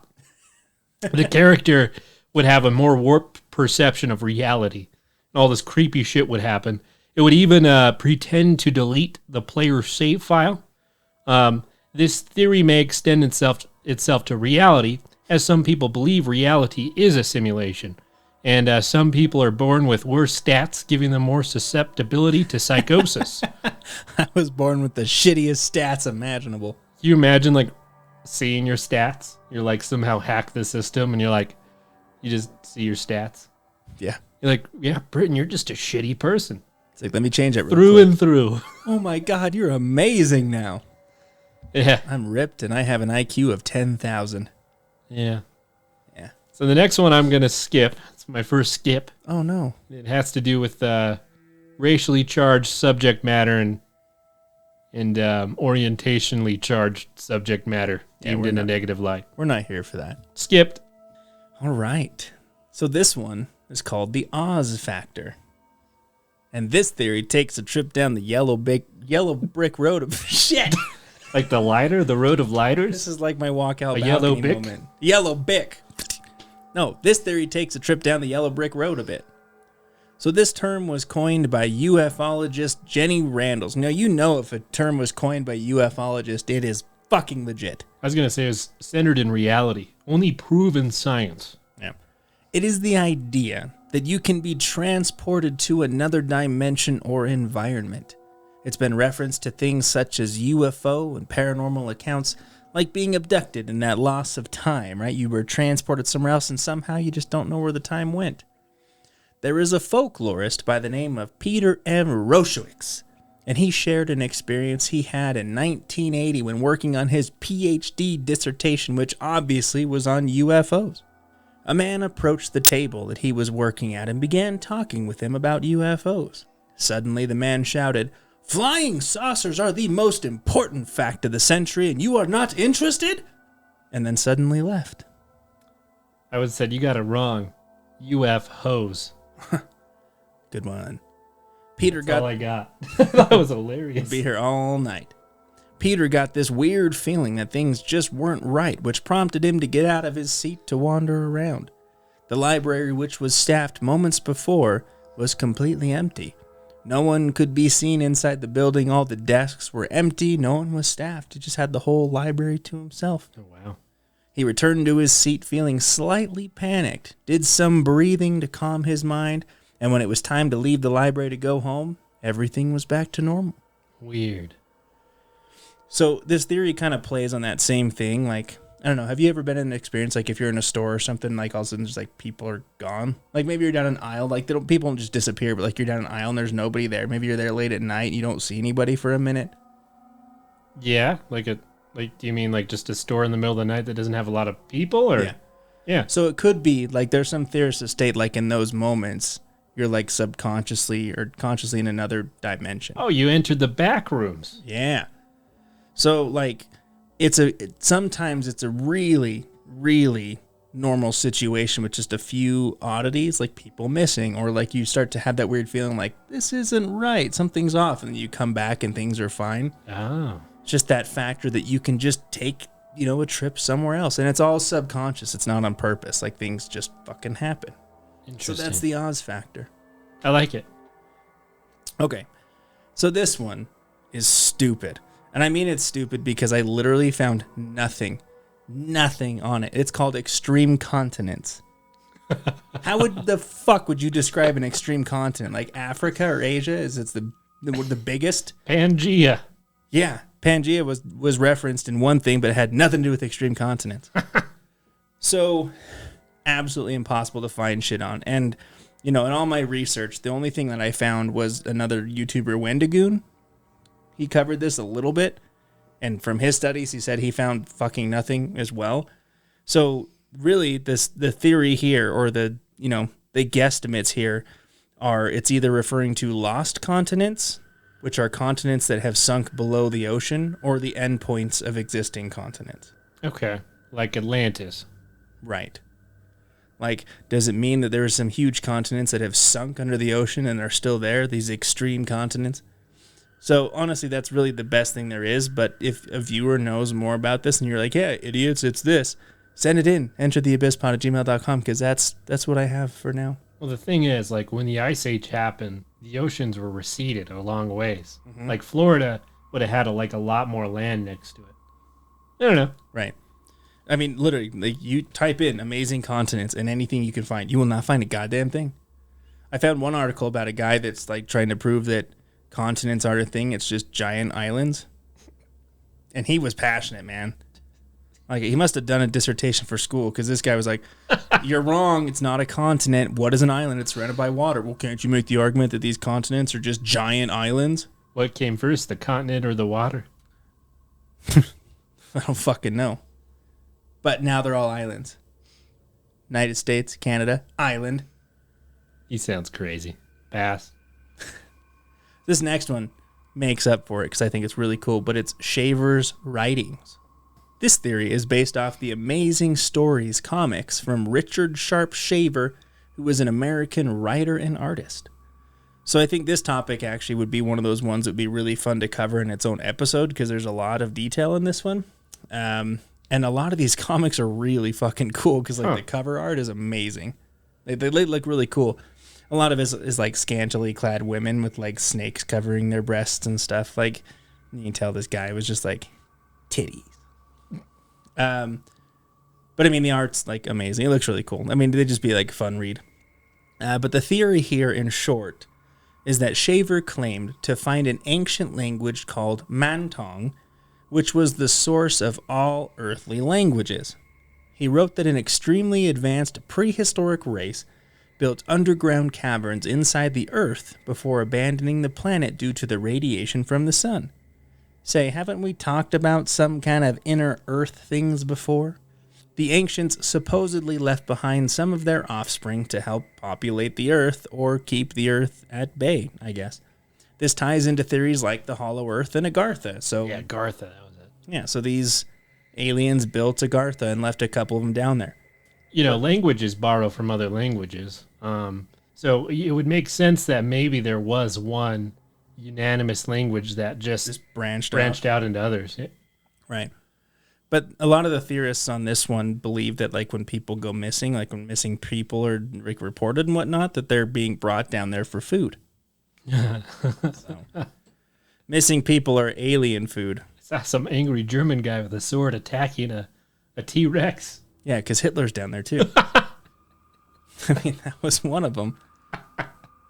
the character would have a more warped perception of reality. And all this creepy shit would happen. It would even pretend to delete the player's save file. This theory may extend itself to reality, as some people believe reality is a simulation. And some people are born with worse stats, giving them more susceptibility to psychosis. I was born with the shittiest stats imaginable. Can you imagine, like, seeing your stats? You're, like, somehow hack the system, and you're, like, you just see your stats. Yeah. You're like, yeah, Britton, you're just a shitty person. It's like, let me change it real Through quick. and through. Oh, my God, you're amazing now. Yeah. I'm ripped, and I have an IQ of 10,000. Yeah. Yeah. So the next one I'm going to skip. It's my first skip. Oh, no. It has to do with racially charged subject matter and orientationally charged subject matter deemed in a negative light. We're not here for that. Skipped. All right. So this one is called the Oz factor. And this theory takes a trip down the yellow brick road of shit. Like the lighter, the road of lighters? This is like my walkout A yellow balcony bick? moment. Yellow bick. No, this theory takes a trip down the yellow brick road a bit. So this term was coined by ufologist Jenny Randles. Now, you know if a term was coined by a ufologist, it is fucking legit. I was going to say it was centered in reality. Only proven science. Yeah. It is the idea that you can be transported to another dimension or environment. It's been referenced to things such as UFO and paranormal accounts, like being abducted and that loss of time, right? You were transported somewhere else and somehow you just don't know where the time went. There is a folklorist by the name of Peter M. Roshowitz, and he shared an experience he had in 1980 when working on his PhD dissertation, which obviously was on UFOs. A man approached the table that he was working at and began talking with him about UFOs. Suddenly, the man shouted, "Flying saucers are the most important fact of the century, and you are not interested?" And then suddenly left. I would have said you got it wrong. UFOs. Good one. Peter That's all I got. That was hilarious. Be here all night. Peter got this weird feeling that things just weren't right, which prompted him to get out of his seat to wander around. The library, which was staffed moments before, was completely empty. No one could be seen inside the building. All the desks were empty. No one was staffed. He just had the whole library to himself. Oh, wow. He returned to his seat feeling slightly panicked, did some breathing to calm his mind, and when it was time to leave the library to go home, everything was back to normal. Weird. So this theory kind of plays on that same thing. Like, I don't know. Have you ever been in an experience like if you're in a store or something, like all of a sudden just like people are gone? Like maybe you're down an aisle, like people don't just disappear, but like you're down an aisle and there's nobody there. Maybe you're there late at night and you don't see anybody for a minute. Yeah, do you mean like just a store in the middle of the night that doesn't have a lot of people, or? Yeah. So it could be like there's some theorists that state like in those moments you're like subconsciously or consciously in another dimension. Oh, you entered the back rooms. Yeah. So like sometimes it's a really, really normal situation with just a few oddities, like people missing, or like you start to have that weird feeling like this isn't right, something's off, and then you come back and things are fine. Oh. It's just that factor that you can just take, a trip somewhere else, and it's all subconscious. It's not on purpose. Like things just fucking happen. Interesting. So that's the Oz factor. I like it. Okay. So this one is stupid. And I mean it's stupid because I literally found nothing on it. It's called extreme continents. How the fuck would you describe an extreme continent? Like Africa or Asia? Is it the biggest? Pangea. Yeah. Pangea was referenced in one thing, but it had nothing to do with extreme continents. So absolutely impossible to find shit on. And, in all my research, the only thing that I found was another YouTuber, Wendigoon. He covered this a little bit, and from his studies, he said he found fucking nothing as well. So really, the theory here, or the guesstimates here, are it's either referring to lost continents, which are continents that have sunk below the ocean, or the endpoints of existing continents. Okay, like Atlantis. Right. Like, does it mean that there are some huge continents that have sunk under the ocean and are still there, these extreme continents? So, honestly, that's really the best thing there is. But if a viewer knows more about this and you're like, yeah, idiots, it's this, send it in. entertheabysspod@gmail.com, because that's what I have for now. Well, the thing is, like, when the Ice Age happened, the oceans were receded a long ways. Mm-hmm. Like, Florida would have had, a lot more land next to it. I don't know. Right. I mean, literally, like, you type in amazing continents and anything you can find, you will not find a goddamn thing. I found one article about a guy that's, like, trying to prove that continents aren't a thing. It's just giant islands. And he was passionate, man. Like, he must have done a dissertation for school, because this guy was like, you're wrong. It's not a continent. What is an island? It's surrounded by water. Well, can't you make the argument that these continents are just giant islands? What came first, the continent or the water? I don't fucking know. But now they're all islands. United States, Canada, island. He sounds crazy. Pass. This next one makes up for it because I think it's really cool, but it's Shaver's writings. This theory is based off the Amazing Stories comics from Richard Sharp Shaver, who was an American writer and artist. So I think this topic actually would be one of those ones that would be really fun to cover in its own episode, because there's a lot of detail in this one. And a lot of these comics are really fucking cool, because the cover art is amazing. They look really cool. A lot of it is like scantily clad women with like snakes covering their breasts and stuff. Like, you can tell this guy was just like titties. But I mean, the art's like amazing. It looks really cool. I mean, they'd just be like fun read. But the theory here, in short, is that Shaver claimed to find an ancient language called Mantong, which was the source of all earthly languages. He wrote that an extremely advanced prehistoric race built underground caverns inside the earth before abandoning the planet due to the radiation from the sun. Say, haven't we talked about some kind of inner earth things before? The ancients supposedly left behind some of their offspring to help populate the earth, or keep the earth at bay, I guess. This ties into theories like the Hollow Earth and Agartha. So yeah, Agartha, that was it. Yeah, so these aliens built Agartha and left a couple of them down there. Languages borrow from other languages. So it would make sense that maybe there was one unanimous language that just branched out into others. Yeah. Right. But a lot of the theorists on this one believe that, like, when people go missing, like when missing people are like reported and whatnot, that they're being brought down there for food. So, missing people are alien food. I saw some angry German guy with a sword attacking a T-Rex. Yeah, because Hitler's down there too. I mean, that was one of them.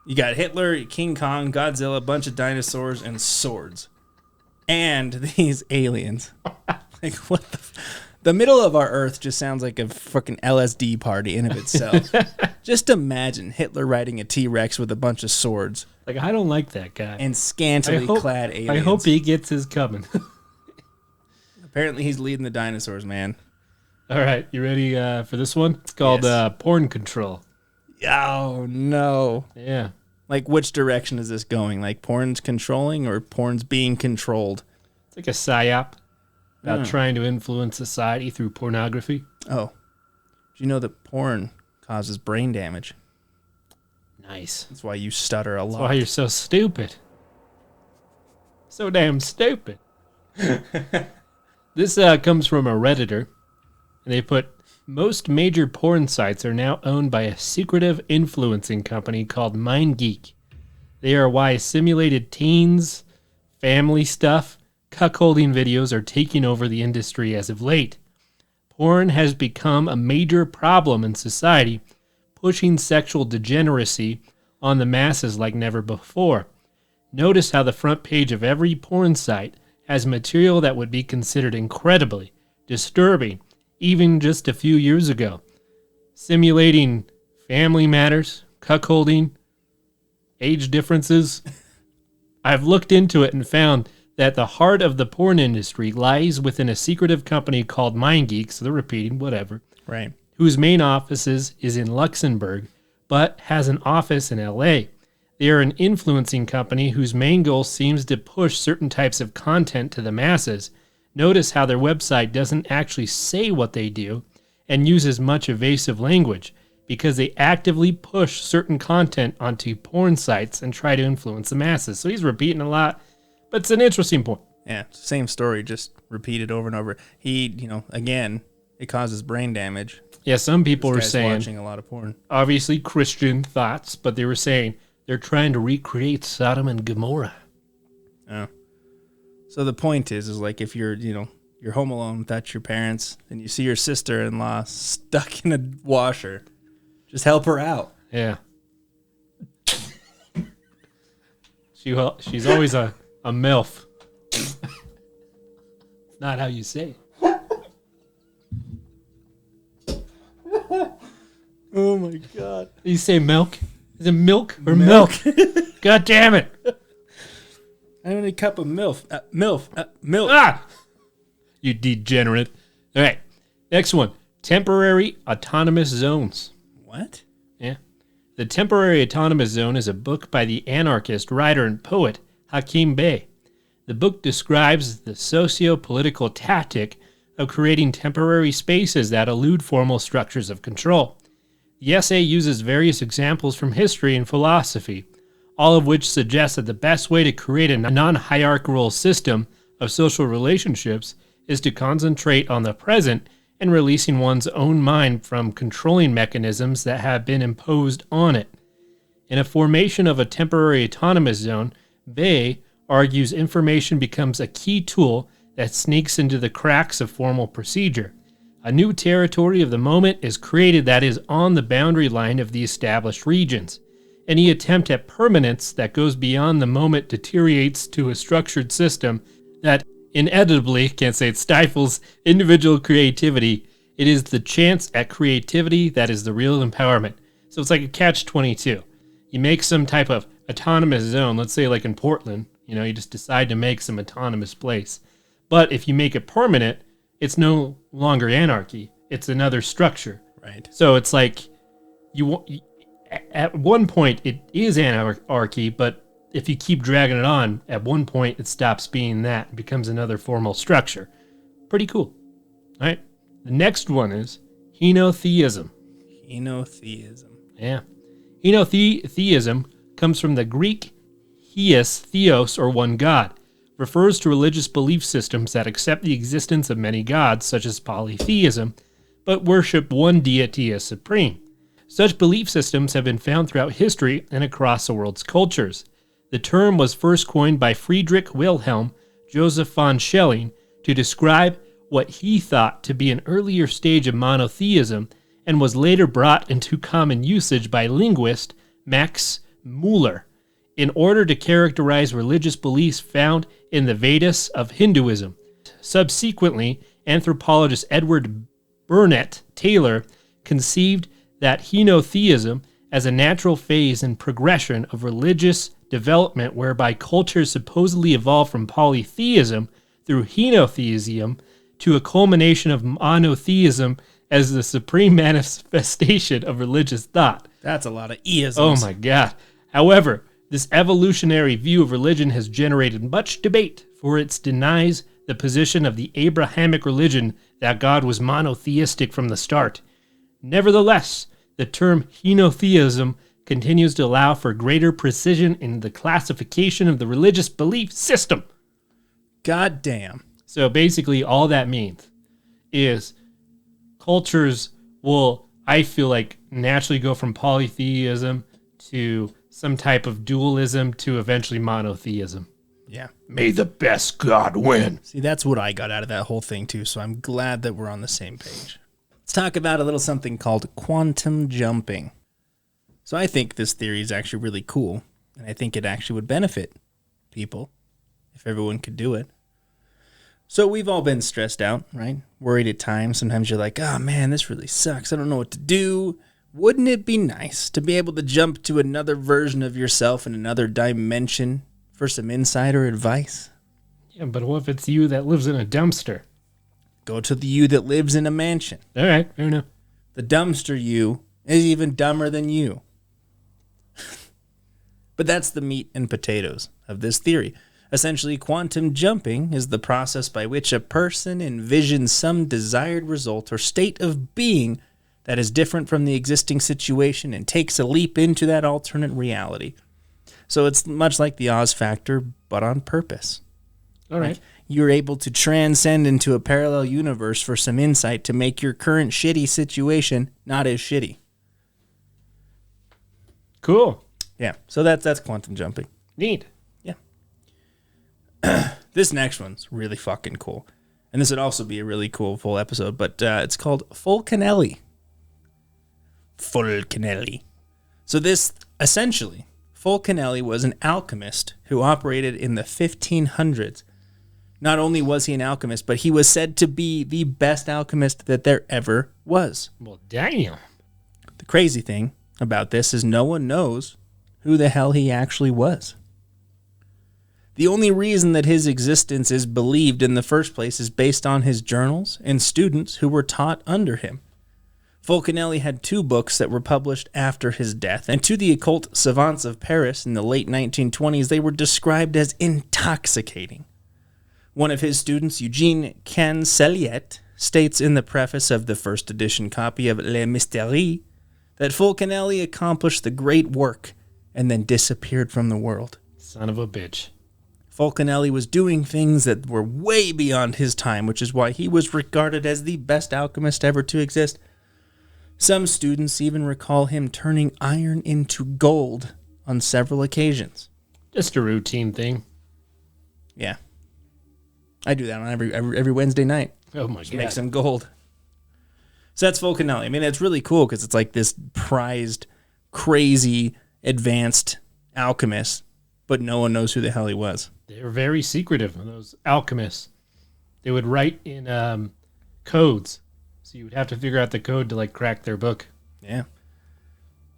You got Hitler, King Kong, Godzilla, a bunch of dinosaurs, and swords. And these aliens. Like, what the... The middle of our Earth just sounds like a fucking LSD party in of itself. Just imagine Hitler riding a T-Rex with a bunch of swords. Like, I don't like that guy. And scantily clad aliens. I hope he gets his coming. Apparently he's leading the dinosaurs, man. All right, you ready for this one? It's called porn control. Oh, no. Yeah. Like, which direction is this going? Like, porn's controlling or porn's being controlled? It's like a psyop about trying to influence society through pornography. Oh. Do you know that porn causes brain damage? Nice. That's why you stutter a lot. That's why you're so stupid. So damn stupid. This comes from a Redditor, and they put, most major porn sites are now owned by a secretive influencing company called MindGeek. They are why simulated teens, family stuff, cuckolding videos are taking over the industry as of late. Porn has become a major problem in society, pushing sexual degeneracy on the masses like never before. Notice how the front page of every porn site has material that would be considered incredibly disturbing even just a few years ago. Simulating family matters, cuckolding, age differences. I've looked into it and found that the heart of the porn industry lies within a secretive company called MindGeek, so they're repeating, whatever, right, whose main offices is in Luxembourg, but has an office in LA. They are an influencing company whose main goal seems to push certain types of content to the masses. Notice how their website doesn't actually say what they do and uses much evasive language because they actively push certain content onto porn sites and try to influence the masses. So he's repeating a lot, but it's an interesting point. Yeah, same story, just repeated over and over. He, again, it causes brain damage. Yeah, some people were saying, watching a lot of porn. Obviously Christian thoughts, but they were saying they're trying to recreate Sodom and Gomorrah. Oh. So the point is like if you're home alone without your parents and you see your sister-in-law stuck in a washer, just help her out. Yeah. She's always a MILF. It's not how you say it. Oh my God. You say milk? Is it milk or milk? God damn it. I need a cup of milk. Milk. Ah! You degenerate. All right. Next one. Temporary autonomous zones. What? Yeah. The Temporary Autonomous Zone is a book by the anarchist, writer, and poet Hakim Bey. The book describes the socio-political tactic of creating temporary spaces that elude formal structures of control. The essay uses various examples from history and philosophy, all of which suggest that the best way to create a non-hierarchical system of social relationships is to concentrate on the present and releasing one's own mind from controlling mechanisms that have been imposed on it. In a formation of a temporary autonomous zone, Bey argues information becomes a key tool that sneaks into the cracks of formal procedure. A new territory of the moment is created that is on the boundary line of the established regions. Any attempt at permanence that goes beyond the moment deteriorates to a structured system that inevitably, can't say it, stifles individual creativity. It is the chance at creativity that is the real empowerment. So it's like a catch-22. You make some type of autonomous zone, let's say like in Portland, you just decide to make some autonomous place. But if you make it permanent, it's no longer anarchy. It's another structure. Right. So it's like at one point it is anarchy, but if you keep dragging it on, at one point it stops being that. It becomes another formal structure. Pretty cool. All right. The next one is henotheism. Henotheism. Yeah. Henotheism comes from the Greek theos, or one god. Refers to religious belief systems that accept the existence of many gods, such as polytheism, but worship one deity as supreme. Such belief systems have been found throughout history and across the world's cultures. The term was first coined by Friedrich Wilhelm Joseph von Schelling to describe what he thought to be an earlier stage of monotheism and was later brought into common usage by linguist Max Muller in order to characterize religious beliefs found in the Vedas of Hinduism. Subsequently, anthropologist Edward Burnett Taylor conceived that henotheism as a natural phase and progression of religious development whereby cultures supposedly evolved from polytheism through henotheism to a culmination of monotheism as the supreme manifestation of religious thought. That's a lot of isms. Oh my God. However, this evolutionary view of religion has generated much debate, for it denies the position of the Abrahamic religion that God was monotheistic from the start. Nevertheless, the term henotheism continues to allow for greater precision in the classification of the religious belief system. God damn. So basically, all that means is cultures will, I feel like, naturally go from polytheism to some type of dualism to eventually monotheism. Yeah. May the best God win. See, that's what I got out of that whole thing, too, so I'm glad that we're on the same page. Let's talk about a little something called quantum jumping. So I think this theory is actually really cool, and I think it actually would benefit people if everyone could do it. So we've all been stressed out, right? Worried at times. Sometimes you're like, oh man, this really sucks. I don't know what to do. Wouldn't it be nice to be able to jump to another version of yourself in another dimension for some insider advice? Yeah, but what if it's you that lives in a dumpster? Go to the you that lives in a mansion. All right, fair enough. The dumpster you is even dumber than you. But that's the meat and potatoes of this theory. Essentially, quantum jumping is the process by which a person envisions some desired result or state of being that is different from the existing situation and takes a leap into that alternate reality. So it's much like the Oz factor, but on purpose. All right. Like you're able to transcend into a parallel universe for some insight to make your current shitty situation not as shitty. Cool. Yeah, so that's quantum jumping. Neat. Yeah. This next one's really fucking cool. And this would also be a really cool full episode, but it's called Fulcanelli. Fulcanelli. So this, essentially, Fulcanelli was an alchemist who operated in the 1500s. Not only was he an alchemist, but he was said to be the best alchemist that there ever was. Well, damn. The crazy thing about this is no one knows who the hell he actually was. The only reason that his existence is believed in the first place is based on his journals and students who were taught under him. Fulcanelli had 2 books that were published after his death, and to the occult savants of Paris in the late 1920s, they were described as intoxicating. One of his students, Eugene Cancelliet, states in the preface of the first edition copy of Les Mystères that Fulcanelli accomplished the great work and then disappeared from the world. Son of a bitch. Fulcanelli was doing things that were way beyond his time, which is why he was regarded as the best alchemist ever to exist. Some students even recall him turning iron into gold on several occasions. Just a routine thing. Yeah. I do that on every Wednesday night. Oh my Just God. make some gold. So that's Fulcanelli. I mean, it's really cool because it's like this prized, crazy, advanced alchemist, but no one knows who the hell he was. They're very secretive, those alchemists. They would write in codes. So you would have to figure out the code to like crack their book. Yeah.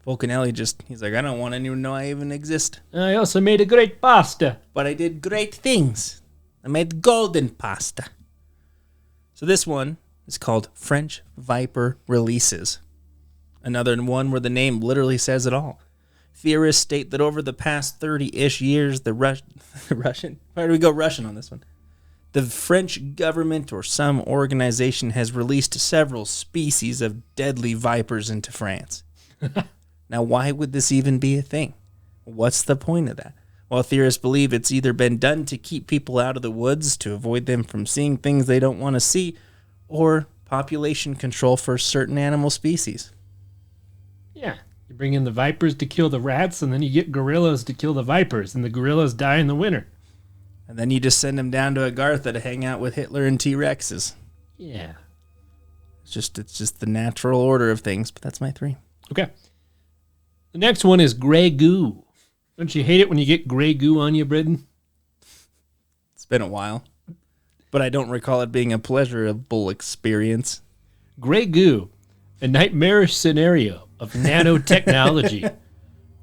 Fulcanelli he's like, I don't want anyone to know I even exist. I also made a great pasta. But I did great things. I made golden pasta. So this one is called French Viper Releases. Another one where the name literally says it all. Theorists state that over the past 30-ish years, the Russian? Why do we go Russian on this one? The French government or some organization has released several species of deadly vipers into France. Now, why would this even be a thing? What's the point of that? Well, theorists believe it's either been done to keep people out of the woods, to avoid them from seeing things they don't want to see, or population control for certain animal species. Yeah. You bring in the vipers to kill the rats, and then you get gorillas to kill the vipers, and the gorillas die in the winter. And then you just send them down to Agartha to hang out with Hitler and T-Rexes. Yeah. It's just the natural order of things, but that's my 3. Okay. The next one is gray goo. Don't you hate it when you get gray goo on you, Britton? It's been a while. But I don't recall it being a pleasurable experience. Grey goo, a nightmarish scenario of nanotechnology,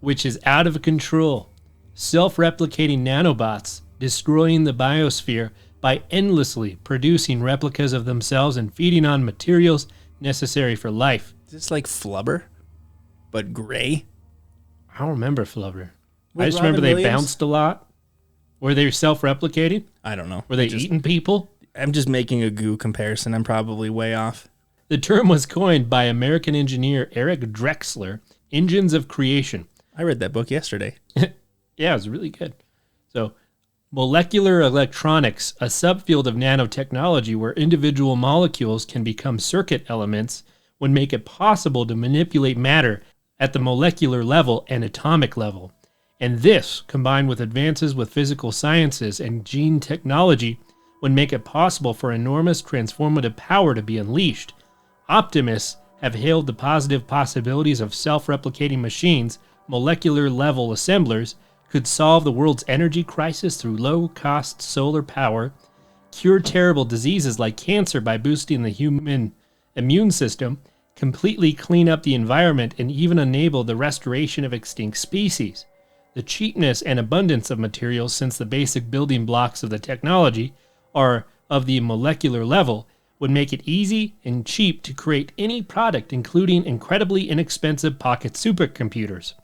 which is out of control. Self-replicating nanobots destroying the biosphere by endlessly producing replicas of themselves and feeding on materials necessary for life. Is this like Flubber, but gray? I don't remember Flubber. With I just Robin remember they Williams? bounced a lot. Were they self-replicating? I don't know. Were they eating people? I'm just making a goo comparison. I'm probably way off. The term was coined by American engineer Eric Drexler, Engines of Creation. I read that book yesterday. Yeah, it was really good. So, molecular electronics, a subfield of nanotechnology where individual molecules can become circuit elements, would make it possible to manipulate matter at the molecular level and atomic level. And this, combined with advances with physical sciences and gene technology, would make it possible for enormous transformative power to be unleashed. Optimists have hailed the positive possibilities of self-replicating machines, molecular-level assemblers, could solve the world's energy crisis through low-cost solar power, cure terrible diseases like cancer by boosting the human immune system, completely clean up the environment, and even enable the restoration of extinct species. The cheapness and abundance of materials, since the basic building blocks of the technology are of the molecular level, would make it easy and cheap to create any product, including incredibly inexpensive pocket supercomputers.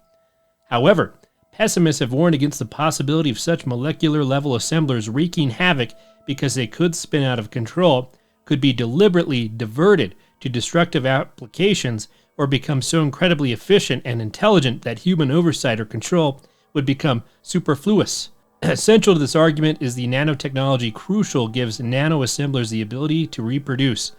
However, pessimists have warned against the possibility of such molecular-level assemblers wreaking havoc because they could spin out of control, could be deliberately diverted to destructive applications, or become so incredibly efficient and intelligent that human oversight or control would become superfluous. Central to this argument is the nanotechnology crucial gives nanoassemblers the ability to reproduce,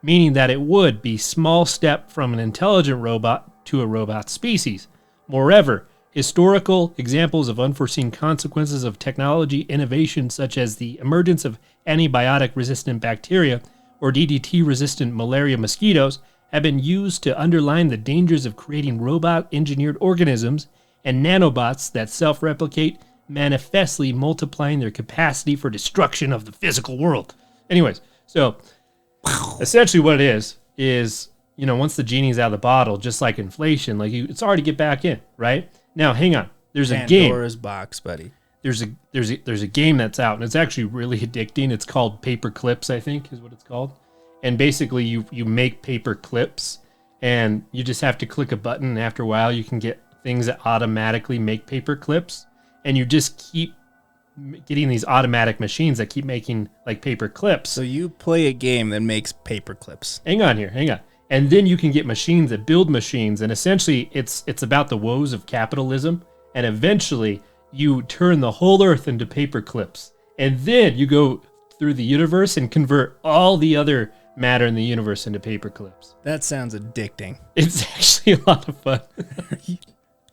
meaning that it would be small step from an intelligent robot to a robot species. Moreover, historical examples of unforeseen consequences of technology innovation, such as the emergence of antibiotic-resistant bacteria or DDT-resistant malaria mosquitoes, have been used to underline the dangers of creating robot-engineered organisms and nanobots that self-replicate, manifestly multiplying their capacity for destruction of the physical world. Anyways, so essentially what it is, you know, once the genie's out of the bottle, just like inflation, like it's hard to get back in, right? Now, hang on. There's a game. Pandora's box, buddy. There's a game that's out, and it's actually really addicting. It's called Paper Clips, I think, is what it's called. And basically, you make paper clips, and you just have to click a button, and after a while, you can get things that automatically make paper clips, and you just keep getting these automatic machines that keep making like paper clips. So you play a game that makes paper clips. Hang on. And then you can get machines that build machines, and essentially it's about the woes of capitalism, and eventually you turn the whole earth into paper clips. And then you go through the universe and convert all the other matter in the universe into paper clips. That sounds addicting. It's actually a lot of fun.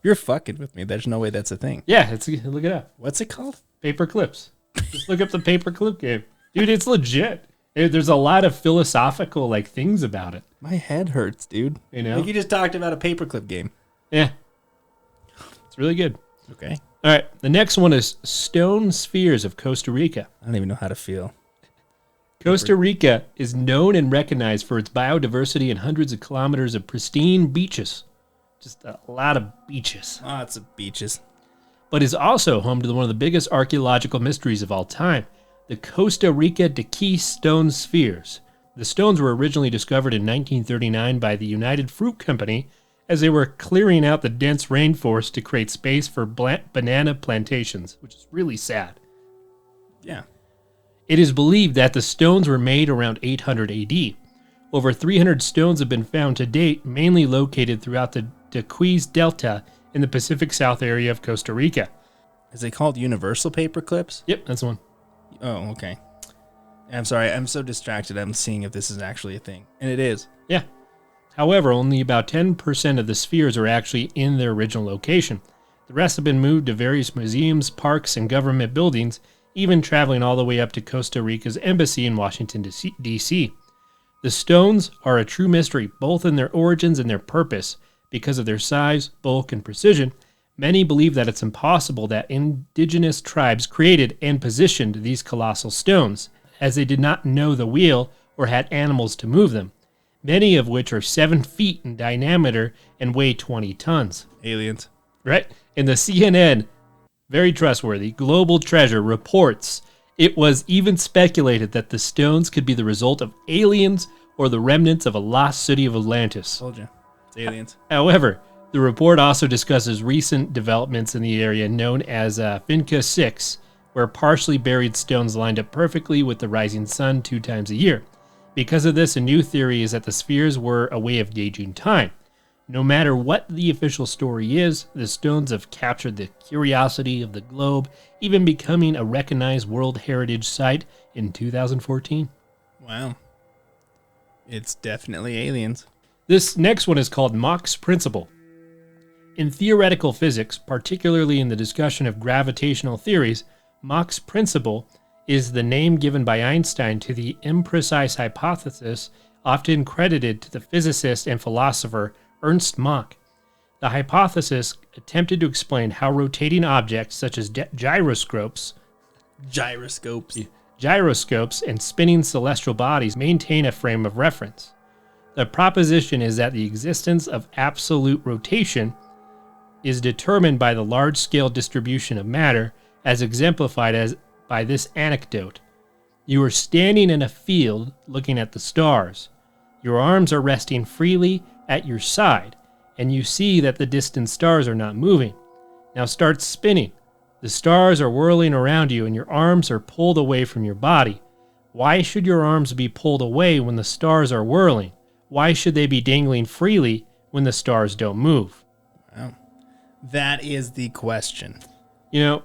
You're fucking with me. There's no way that's a thing. Yeah, look it up. What's it called? Paper clips. Just look up the paper clip game. Dude, it's legit. There's a lot of philosophical like things about it. My head hurts, dude. You know? Like you just talked about a paperclip game. Yeah. It's really good. Okay. All right. The next one is stone spheres of Costa Rica. I don't even know how to feel. Costa Rica is known and recognized for its biodiversity and hundreds of kilometers of pristine beaches. Just a lot of beaches. Lots of beaches. But is also home to one of the biggest archaeological mysteries of all time, the Costa Rica de Key stone spheres. The stones were originally discovered in 1939 by the United Fruit Company as they were clearing out the dense rainforest to create space for banana plantations, which is really sad. Yeah. It is believed that the stones were made around 800 AD. Over 300 stones have been found to date, mainly located throughout the Tequis Delta in the Pacific South area of Costa Rica. Is it called universal paper clips? Yep, that's the one. Oh, okay. I'm sorry. I'm so distracted. I'm seeing if this is actually a thing. And it is. Yeah. However, only about 10% of the spheres are actually in their original location. The rest have been moved to various museums, parks, and government buildings, even traveling all the way up to Costa Rica's embassy in Washington, D.C. The stones are a true mystery, both in their origins and their purpose. Because of their size, bulk, and precision, many believe that it's impossible that indigenous tribes created and positioned these colossal stones. as they did not know the wheel or had animals to move them, many of which are 7 feet in diameter and weigh 20 tons. Aliens. Right? And the CNN, very trustworthy, Global Treasure reports it was even speculated that the stones could be the result of aliens or the remnants of a lost city of Atlantis. Told you. It's aliens. However, the report also discusses recent developments in the area known as Finca 6, where partially buried stones lined up perfectly with the rising sun 2 times a year. Because of this, a new theory is that the spheres were a way of gauging time. No matter what the official story is, the stones have captured the curiosity of the globe, even becoming a recognized World Heritage Site in 2014. Wow. It's definitely aliens. This next one is called Mach's Principle. In theoretical physics, particularly in the discussion of gravitational theories, Mach's Principle is the name given by Einstein to the imprecise hypothesis often credited to the physicist and philosopher Ernst Mach. The hypothesis attempted to explain how rotating objects such as gyroscopes and spinning celestial bodies maintain a frame of reference. The proposition is that the existence of absolute rotation is determined by the large-scale distribution of matter, as exemplified by this anecdote. You are standing in a field looking at the stars. Your arms are resting freely at your side, and you see that the distant stars are not moving. Now start spinning. The stars are whirling around you, and your arms are pulled away from your body. Why should your arms be pulled away when the stars are whirling? Why should they be dangling freely when the stars don't move? Wow. That is the question. You know,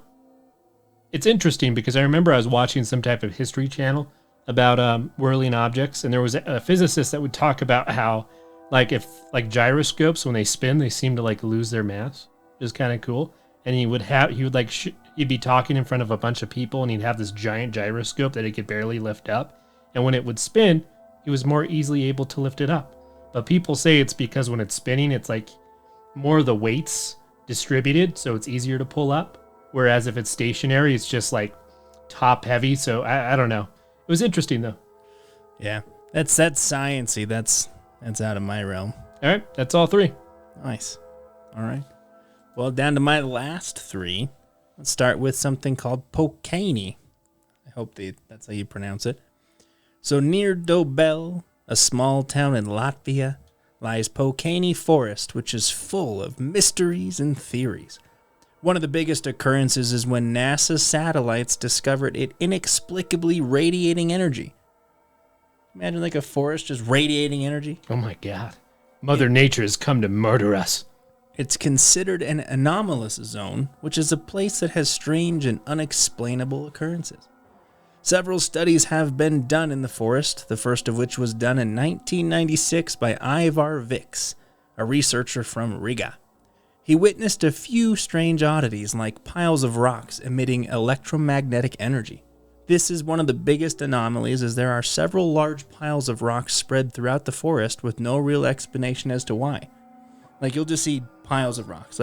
it's interesting because I remember I was watching some type of history channel about whirling objects, and there was a physicist that would talk about how, if gyroscopes, when they spin, they seem to lose their mass, which is kind of cool. And he'd be talking in front of a bunch of people, and he'd have this giant gyroscope that he could barely lift up. And when it would spin, he was more easily able to lift it up. But people say it's because when it's spinning, it's more of the weights distributed, so it's easier to pull up. Whereas if it's stationary, it's just top heavy. So I don't know. It was interesting though. Yeah, that's sciencey. That's out of my realm. All right, that's all 3. Nice. All right. Well, down to my last 3. Let's start with something called Pokani. I hope that's how you pronounce it. So near Dobel, a small town in Latvia, lies Pokani Forest, which is full of mysteries and theories. One of the biggest occurrences is when NASA satellites discovered it inexplicably radiating energy. Imagine a forest just radiating energy. Oh my God. Mother Nature has come to murder us. It's considered an anomalous zone, which is a place that has strange and unexplainable occurrences. Several studies have been done in the forest, the first of which was done in 1996 by Ivar Vix, a researcher from Riga. He witnessed a few strange oddities like piles of rocks emitting electromagnetic energy. This is one of the biggest anomalies, as there are several large piles of rocks spread throughout the forest with no real explanation as to why. You'll just see piles of rocks,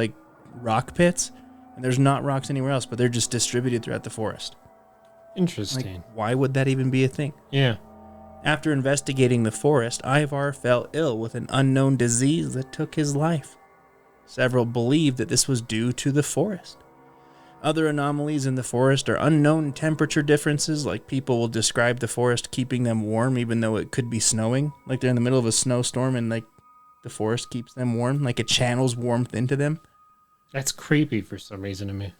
rock pits, and there's not rocks anywhere else, but they're just distributed throughout the forest. Interesting. Why would that even be a thing? Yeah. After investigating the forest, Ivar fell ill with an unknown disease that took his life. Several believe that this was due to the forest. Other anomalies in the forest are unknown temperature differences, people will describe the forest keeping them warm even though it could be snowing. They're in the middle of a snowstorm and the forest keeps them warm, it channels warmth into them. That's creepy for some reason to me.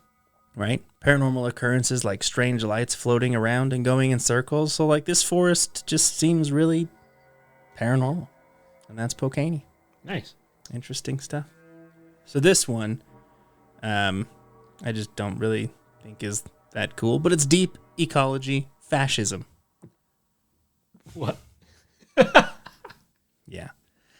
Right? Paranormal occurrences like strange lights floating around and going in circles. So this forest just seems really paranormal. And that's Pokani. Nice. Interesting stuff. So this one, I just don't really think is that cool, but it's deep ecology fascism. What? Yeah.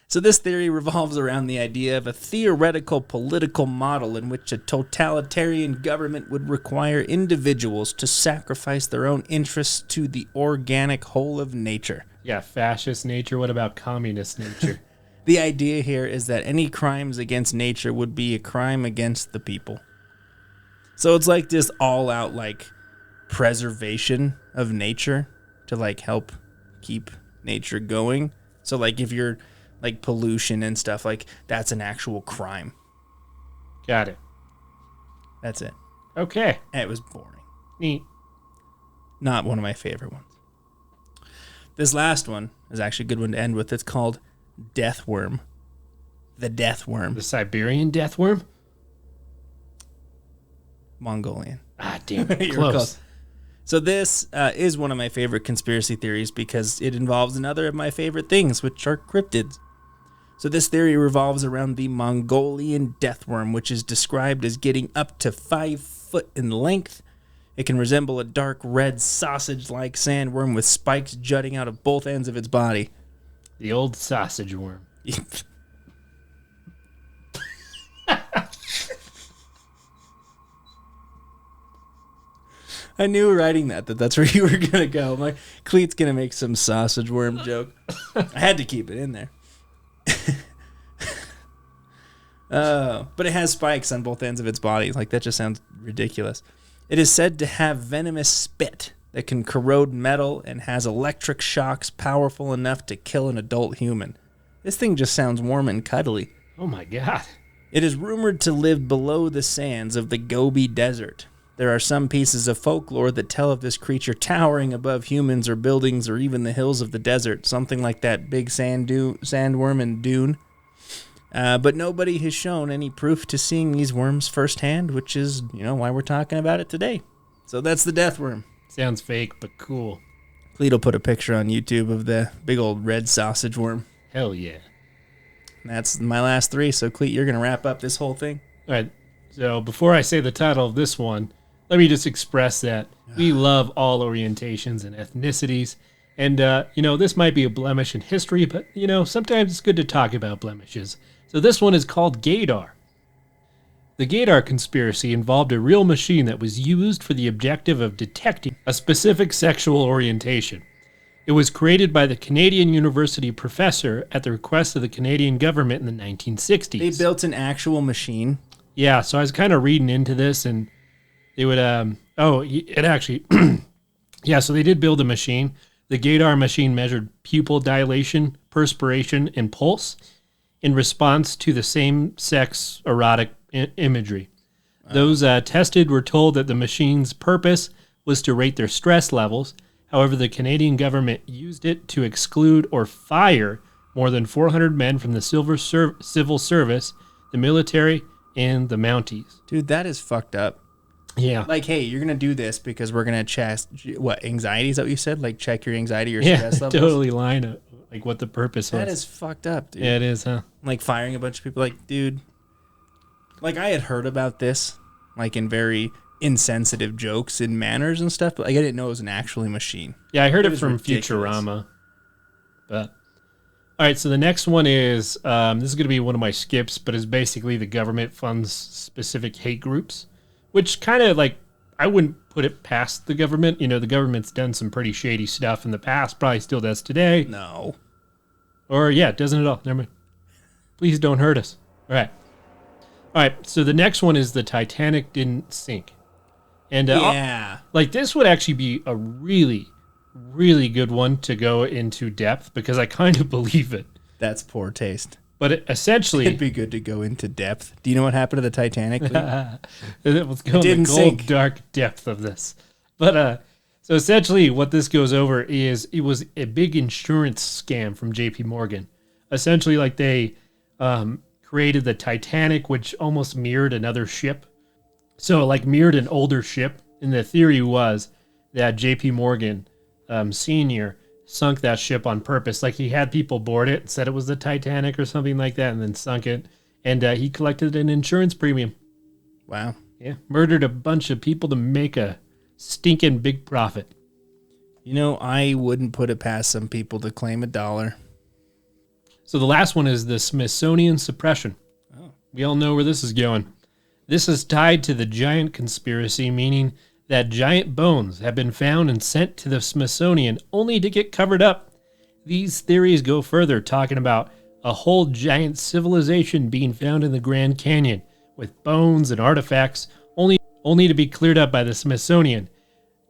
So this theory revolves around the idea of a theoretical political model in which a totalitarian government would require individuals to sacrifice their own interests to the organic whole of nature. Yeah, fascist nature. What about communist nature? The idea here is that any crimes against nature would be a crime against the people. So it's this all-out preservation of nature to like help keep nature going. So like if you're like pollution and stuff, like that's an actual crime. Got it. That's it. Okay. It was boring. Neat. Not one of my favorite ones. This last one is actually a good one to end with. It's called Death Worm. The Death Worm. The Siberian death worm? Mongolian. Ah, damn it. Close. So this is one of my favorite conspiracy theories because it involves another of my favorite things, which are cryptids. So this theory revolves around the Mongolian death worm, which is described as getting up to 5 foot in length. It can resemble a dark red sausage-like sandworm with spikes jutting out of both ends of its body. The old sausage worm. I knew writing that's where you were going to go. I'm like, Clete's going to make some sausage worm joke. I had to keep it in there. But it has spikes on both ends of its body. Like, that just sounds ridiculous. It is said to have venomous spit that can corrode metal and has electric shocks powerful enough to kill an adult human. This thing just sounds warm and cuddly. Oh my God. It is rumored to live below the sands of the Gobi Desert. There are some pieces of folklore that tell of this creature towering above humans or buildings or even the hills of the desert, something like that big sandworm in Dune. But nobody has shown any proof to seeing these worms firsthand, which is, why we're talking about it today. So that's the death worm. Sounds fake, but cool. Clete will put a picture on YouTube of the big old red sausage worm. Hell yeah. And that's my last 3. So, Clete, you're going to wrap up this whole thing. All right. So before I say the title of this one, let me just express that we love all orientations and ethnicities. And, this might be a blemish in history, but, sometimes it's good to talk about blemishes. So this one is called Gaydar. The Gaydar conspiracy involved a real machine that was used for the objective of detecting a specific sexual orientation. It was created by the Canadian University professor at the request of the Canadian government in the 1960s. They built an actual machine? Yeah, so I was kind of reading into this, and they would, it actually, so they did build a machine. The Gaydar machine measured pupil dilation, perspiration, and pulse in response to the same-sex erotic imagery. Those tested were told that the machine's purpose was to rate their stress levels. However, the Canadian government used it to exclude or fire more than 400 men from the civil service, the military, and the Mounties. Dude, that is fucked up. Yeah. Like, hey, you're going to do this because we're going to check, anxiety? Is that what you said? Like, check your anxiety or stress levels? Totally line up, like, what the purpose was. That is fucked up, dude. Yeah, it is, huh? Like, firing a bunch of people. Like, dude. Like, I had heard about this, like, in very insensitive jokes and manners and stuff, but like, I didn't know it was an actual machine. Yeah, I heard it from ridiculous. Futurama. But all right, so the next one is this is going to be one of my skips, but it's basically the government funds specific hate groups, which kind of like I wouldn't put it past the government. The government's done some pretty shady stuff in the past, probably still does today. No. Or yeah, it doesn't at all. Never mind. Please don't hurt us. All right. So the next one is the Titanic didn't sink. And like this would actually be a really, really good one to go into depth because I kind of believe it. That's poor taste. But essentially, it'd be good to go into depth. Do you know what happened to the Titanic? Let's go in the cold, dark depth of this. But so essentially, what this goes over is it was a big insurance scam from J.P. Morgan. Essentially, like they created the Titanic, which almost mirrored another ship. So, like, mirrored an older ship, and the theory was that J.P. Morgan Sr. sunk that ship on purpose. Like, he had people board it, said it was the Titanic or something like that, and then sunk it, and he collected an insurance premium. Wow. Yeah, murdered a bunch of people to make a stinking big profit. I wouldn't put it past some people to claim $1. So the last one is the Smithsonian suppression. Oh. We all know where this is going. This is tied to the giant conspiracy, meaning that giant bones have been found and sent to the Smithsonian only to get covered up. These theories go further, talking about a whole giant civilization being found in the Grand Canyon with bones and artifacts only to be cleared up by the Smithsonian.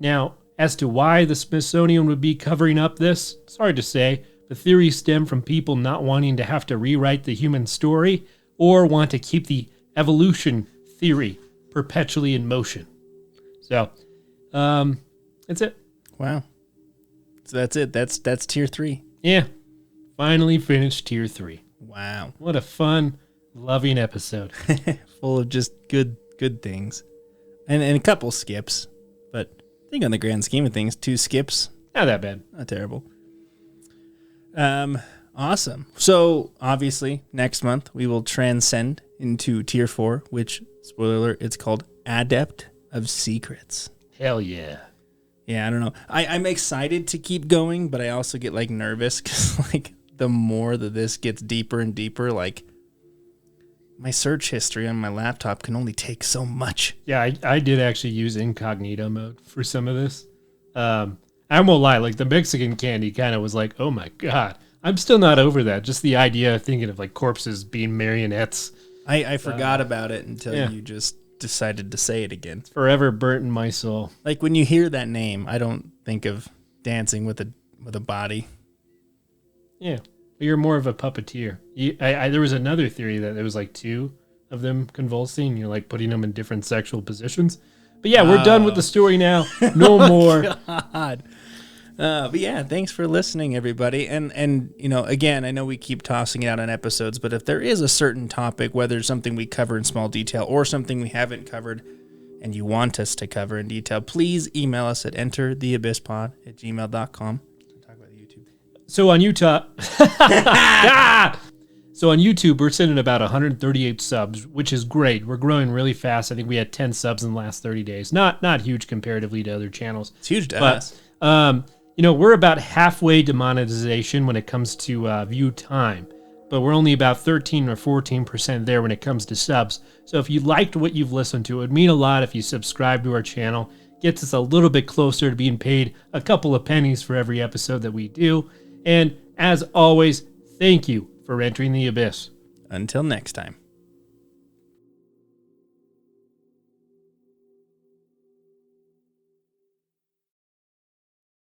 Now, As to why the Smithsonian would be covering up this, it's hard to say. The theories stem from people not wanting to have to rewrite the human story or want to keep the evolution theory perpetually in motion. So, that's it. Wow. So that's it. That's tier 3. Yeah. Finally finished tier 3. Wow. What a fun, loving episode. Full of just good things. And a couple skips. But I think on the grand scheme of things, 2 skips. Not that bad. Not terrible. Awesome. So obviously next month we will transcend into tier 4, which, spoiler alert, it's called Adept of Secrets. Hell yeah. Yeah, I don't know. I'm excited to keep going, but I also get like nervous because like the more that this gets deeper and deeper, like my search history on my laptop can only take so much. Yeah, I did actually use incognito mode for some of this. I won't lie, like the Mexican candy kind of was like, oh my God. I'm still not over that. Just the idea of thinking of like corpses being marionettes. I forgot about it until you just decided to say it again. It's forever burnt in my soul. Like when you hear that name, I don't think of dancing with a body. Yeah, but you're more of a puppeteer. There was another theory that there was like 2 of them convulsing. You're like putting them in different sexual positions. But yeah, we're done with the story now. No more. God. But yeah, thanks for listening, everybody. And you know, again, I know we keep tossing it out on episodes, but if there is a certain topic, whether it's something we cover in small detail or something we haven't covered and you want us to cover in detail, please email us at entertheabysspod@gmail.com. Talk about YouTube. So on YouTube, we're sitting at about 138 subs, which is great. We're growing really fast. I think we had 10 subs in the last 30 days. Not huge comparatively to other channels. It's huge to us. You know, we're about halfway to monetization when it comes to view time, but we're only about 13 or 14% there when it comes to subs. So if you liked what you've listened to, it would mean a lot if you subscribe to our channel. Gets us a little bit closer to being paid a couple of pennies for every episode that we do. And as always, thank you for entering the abyss. Until next time.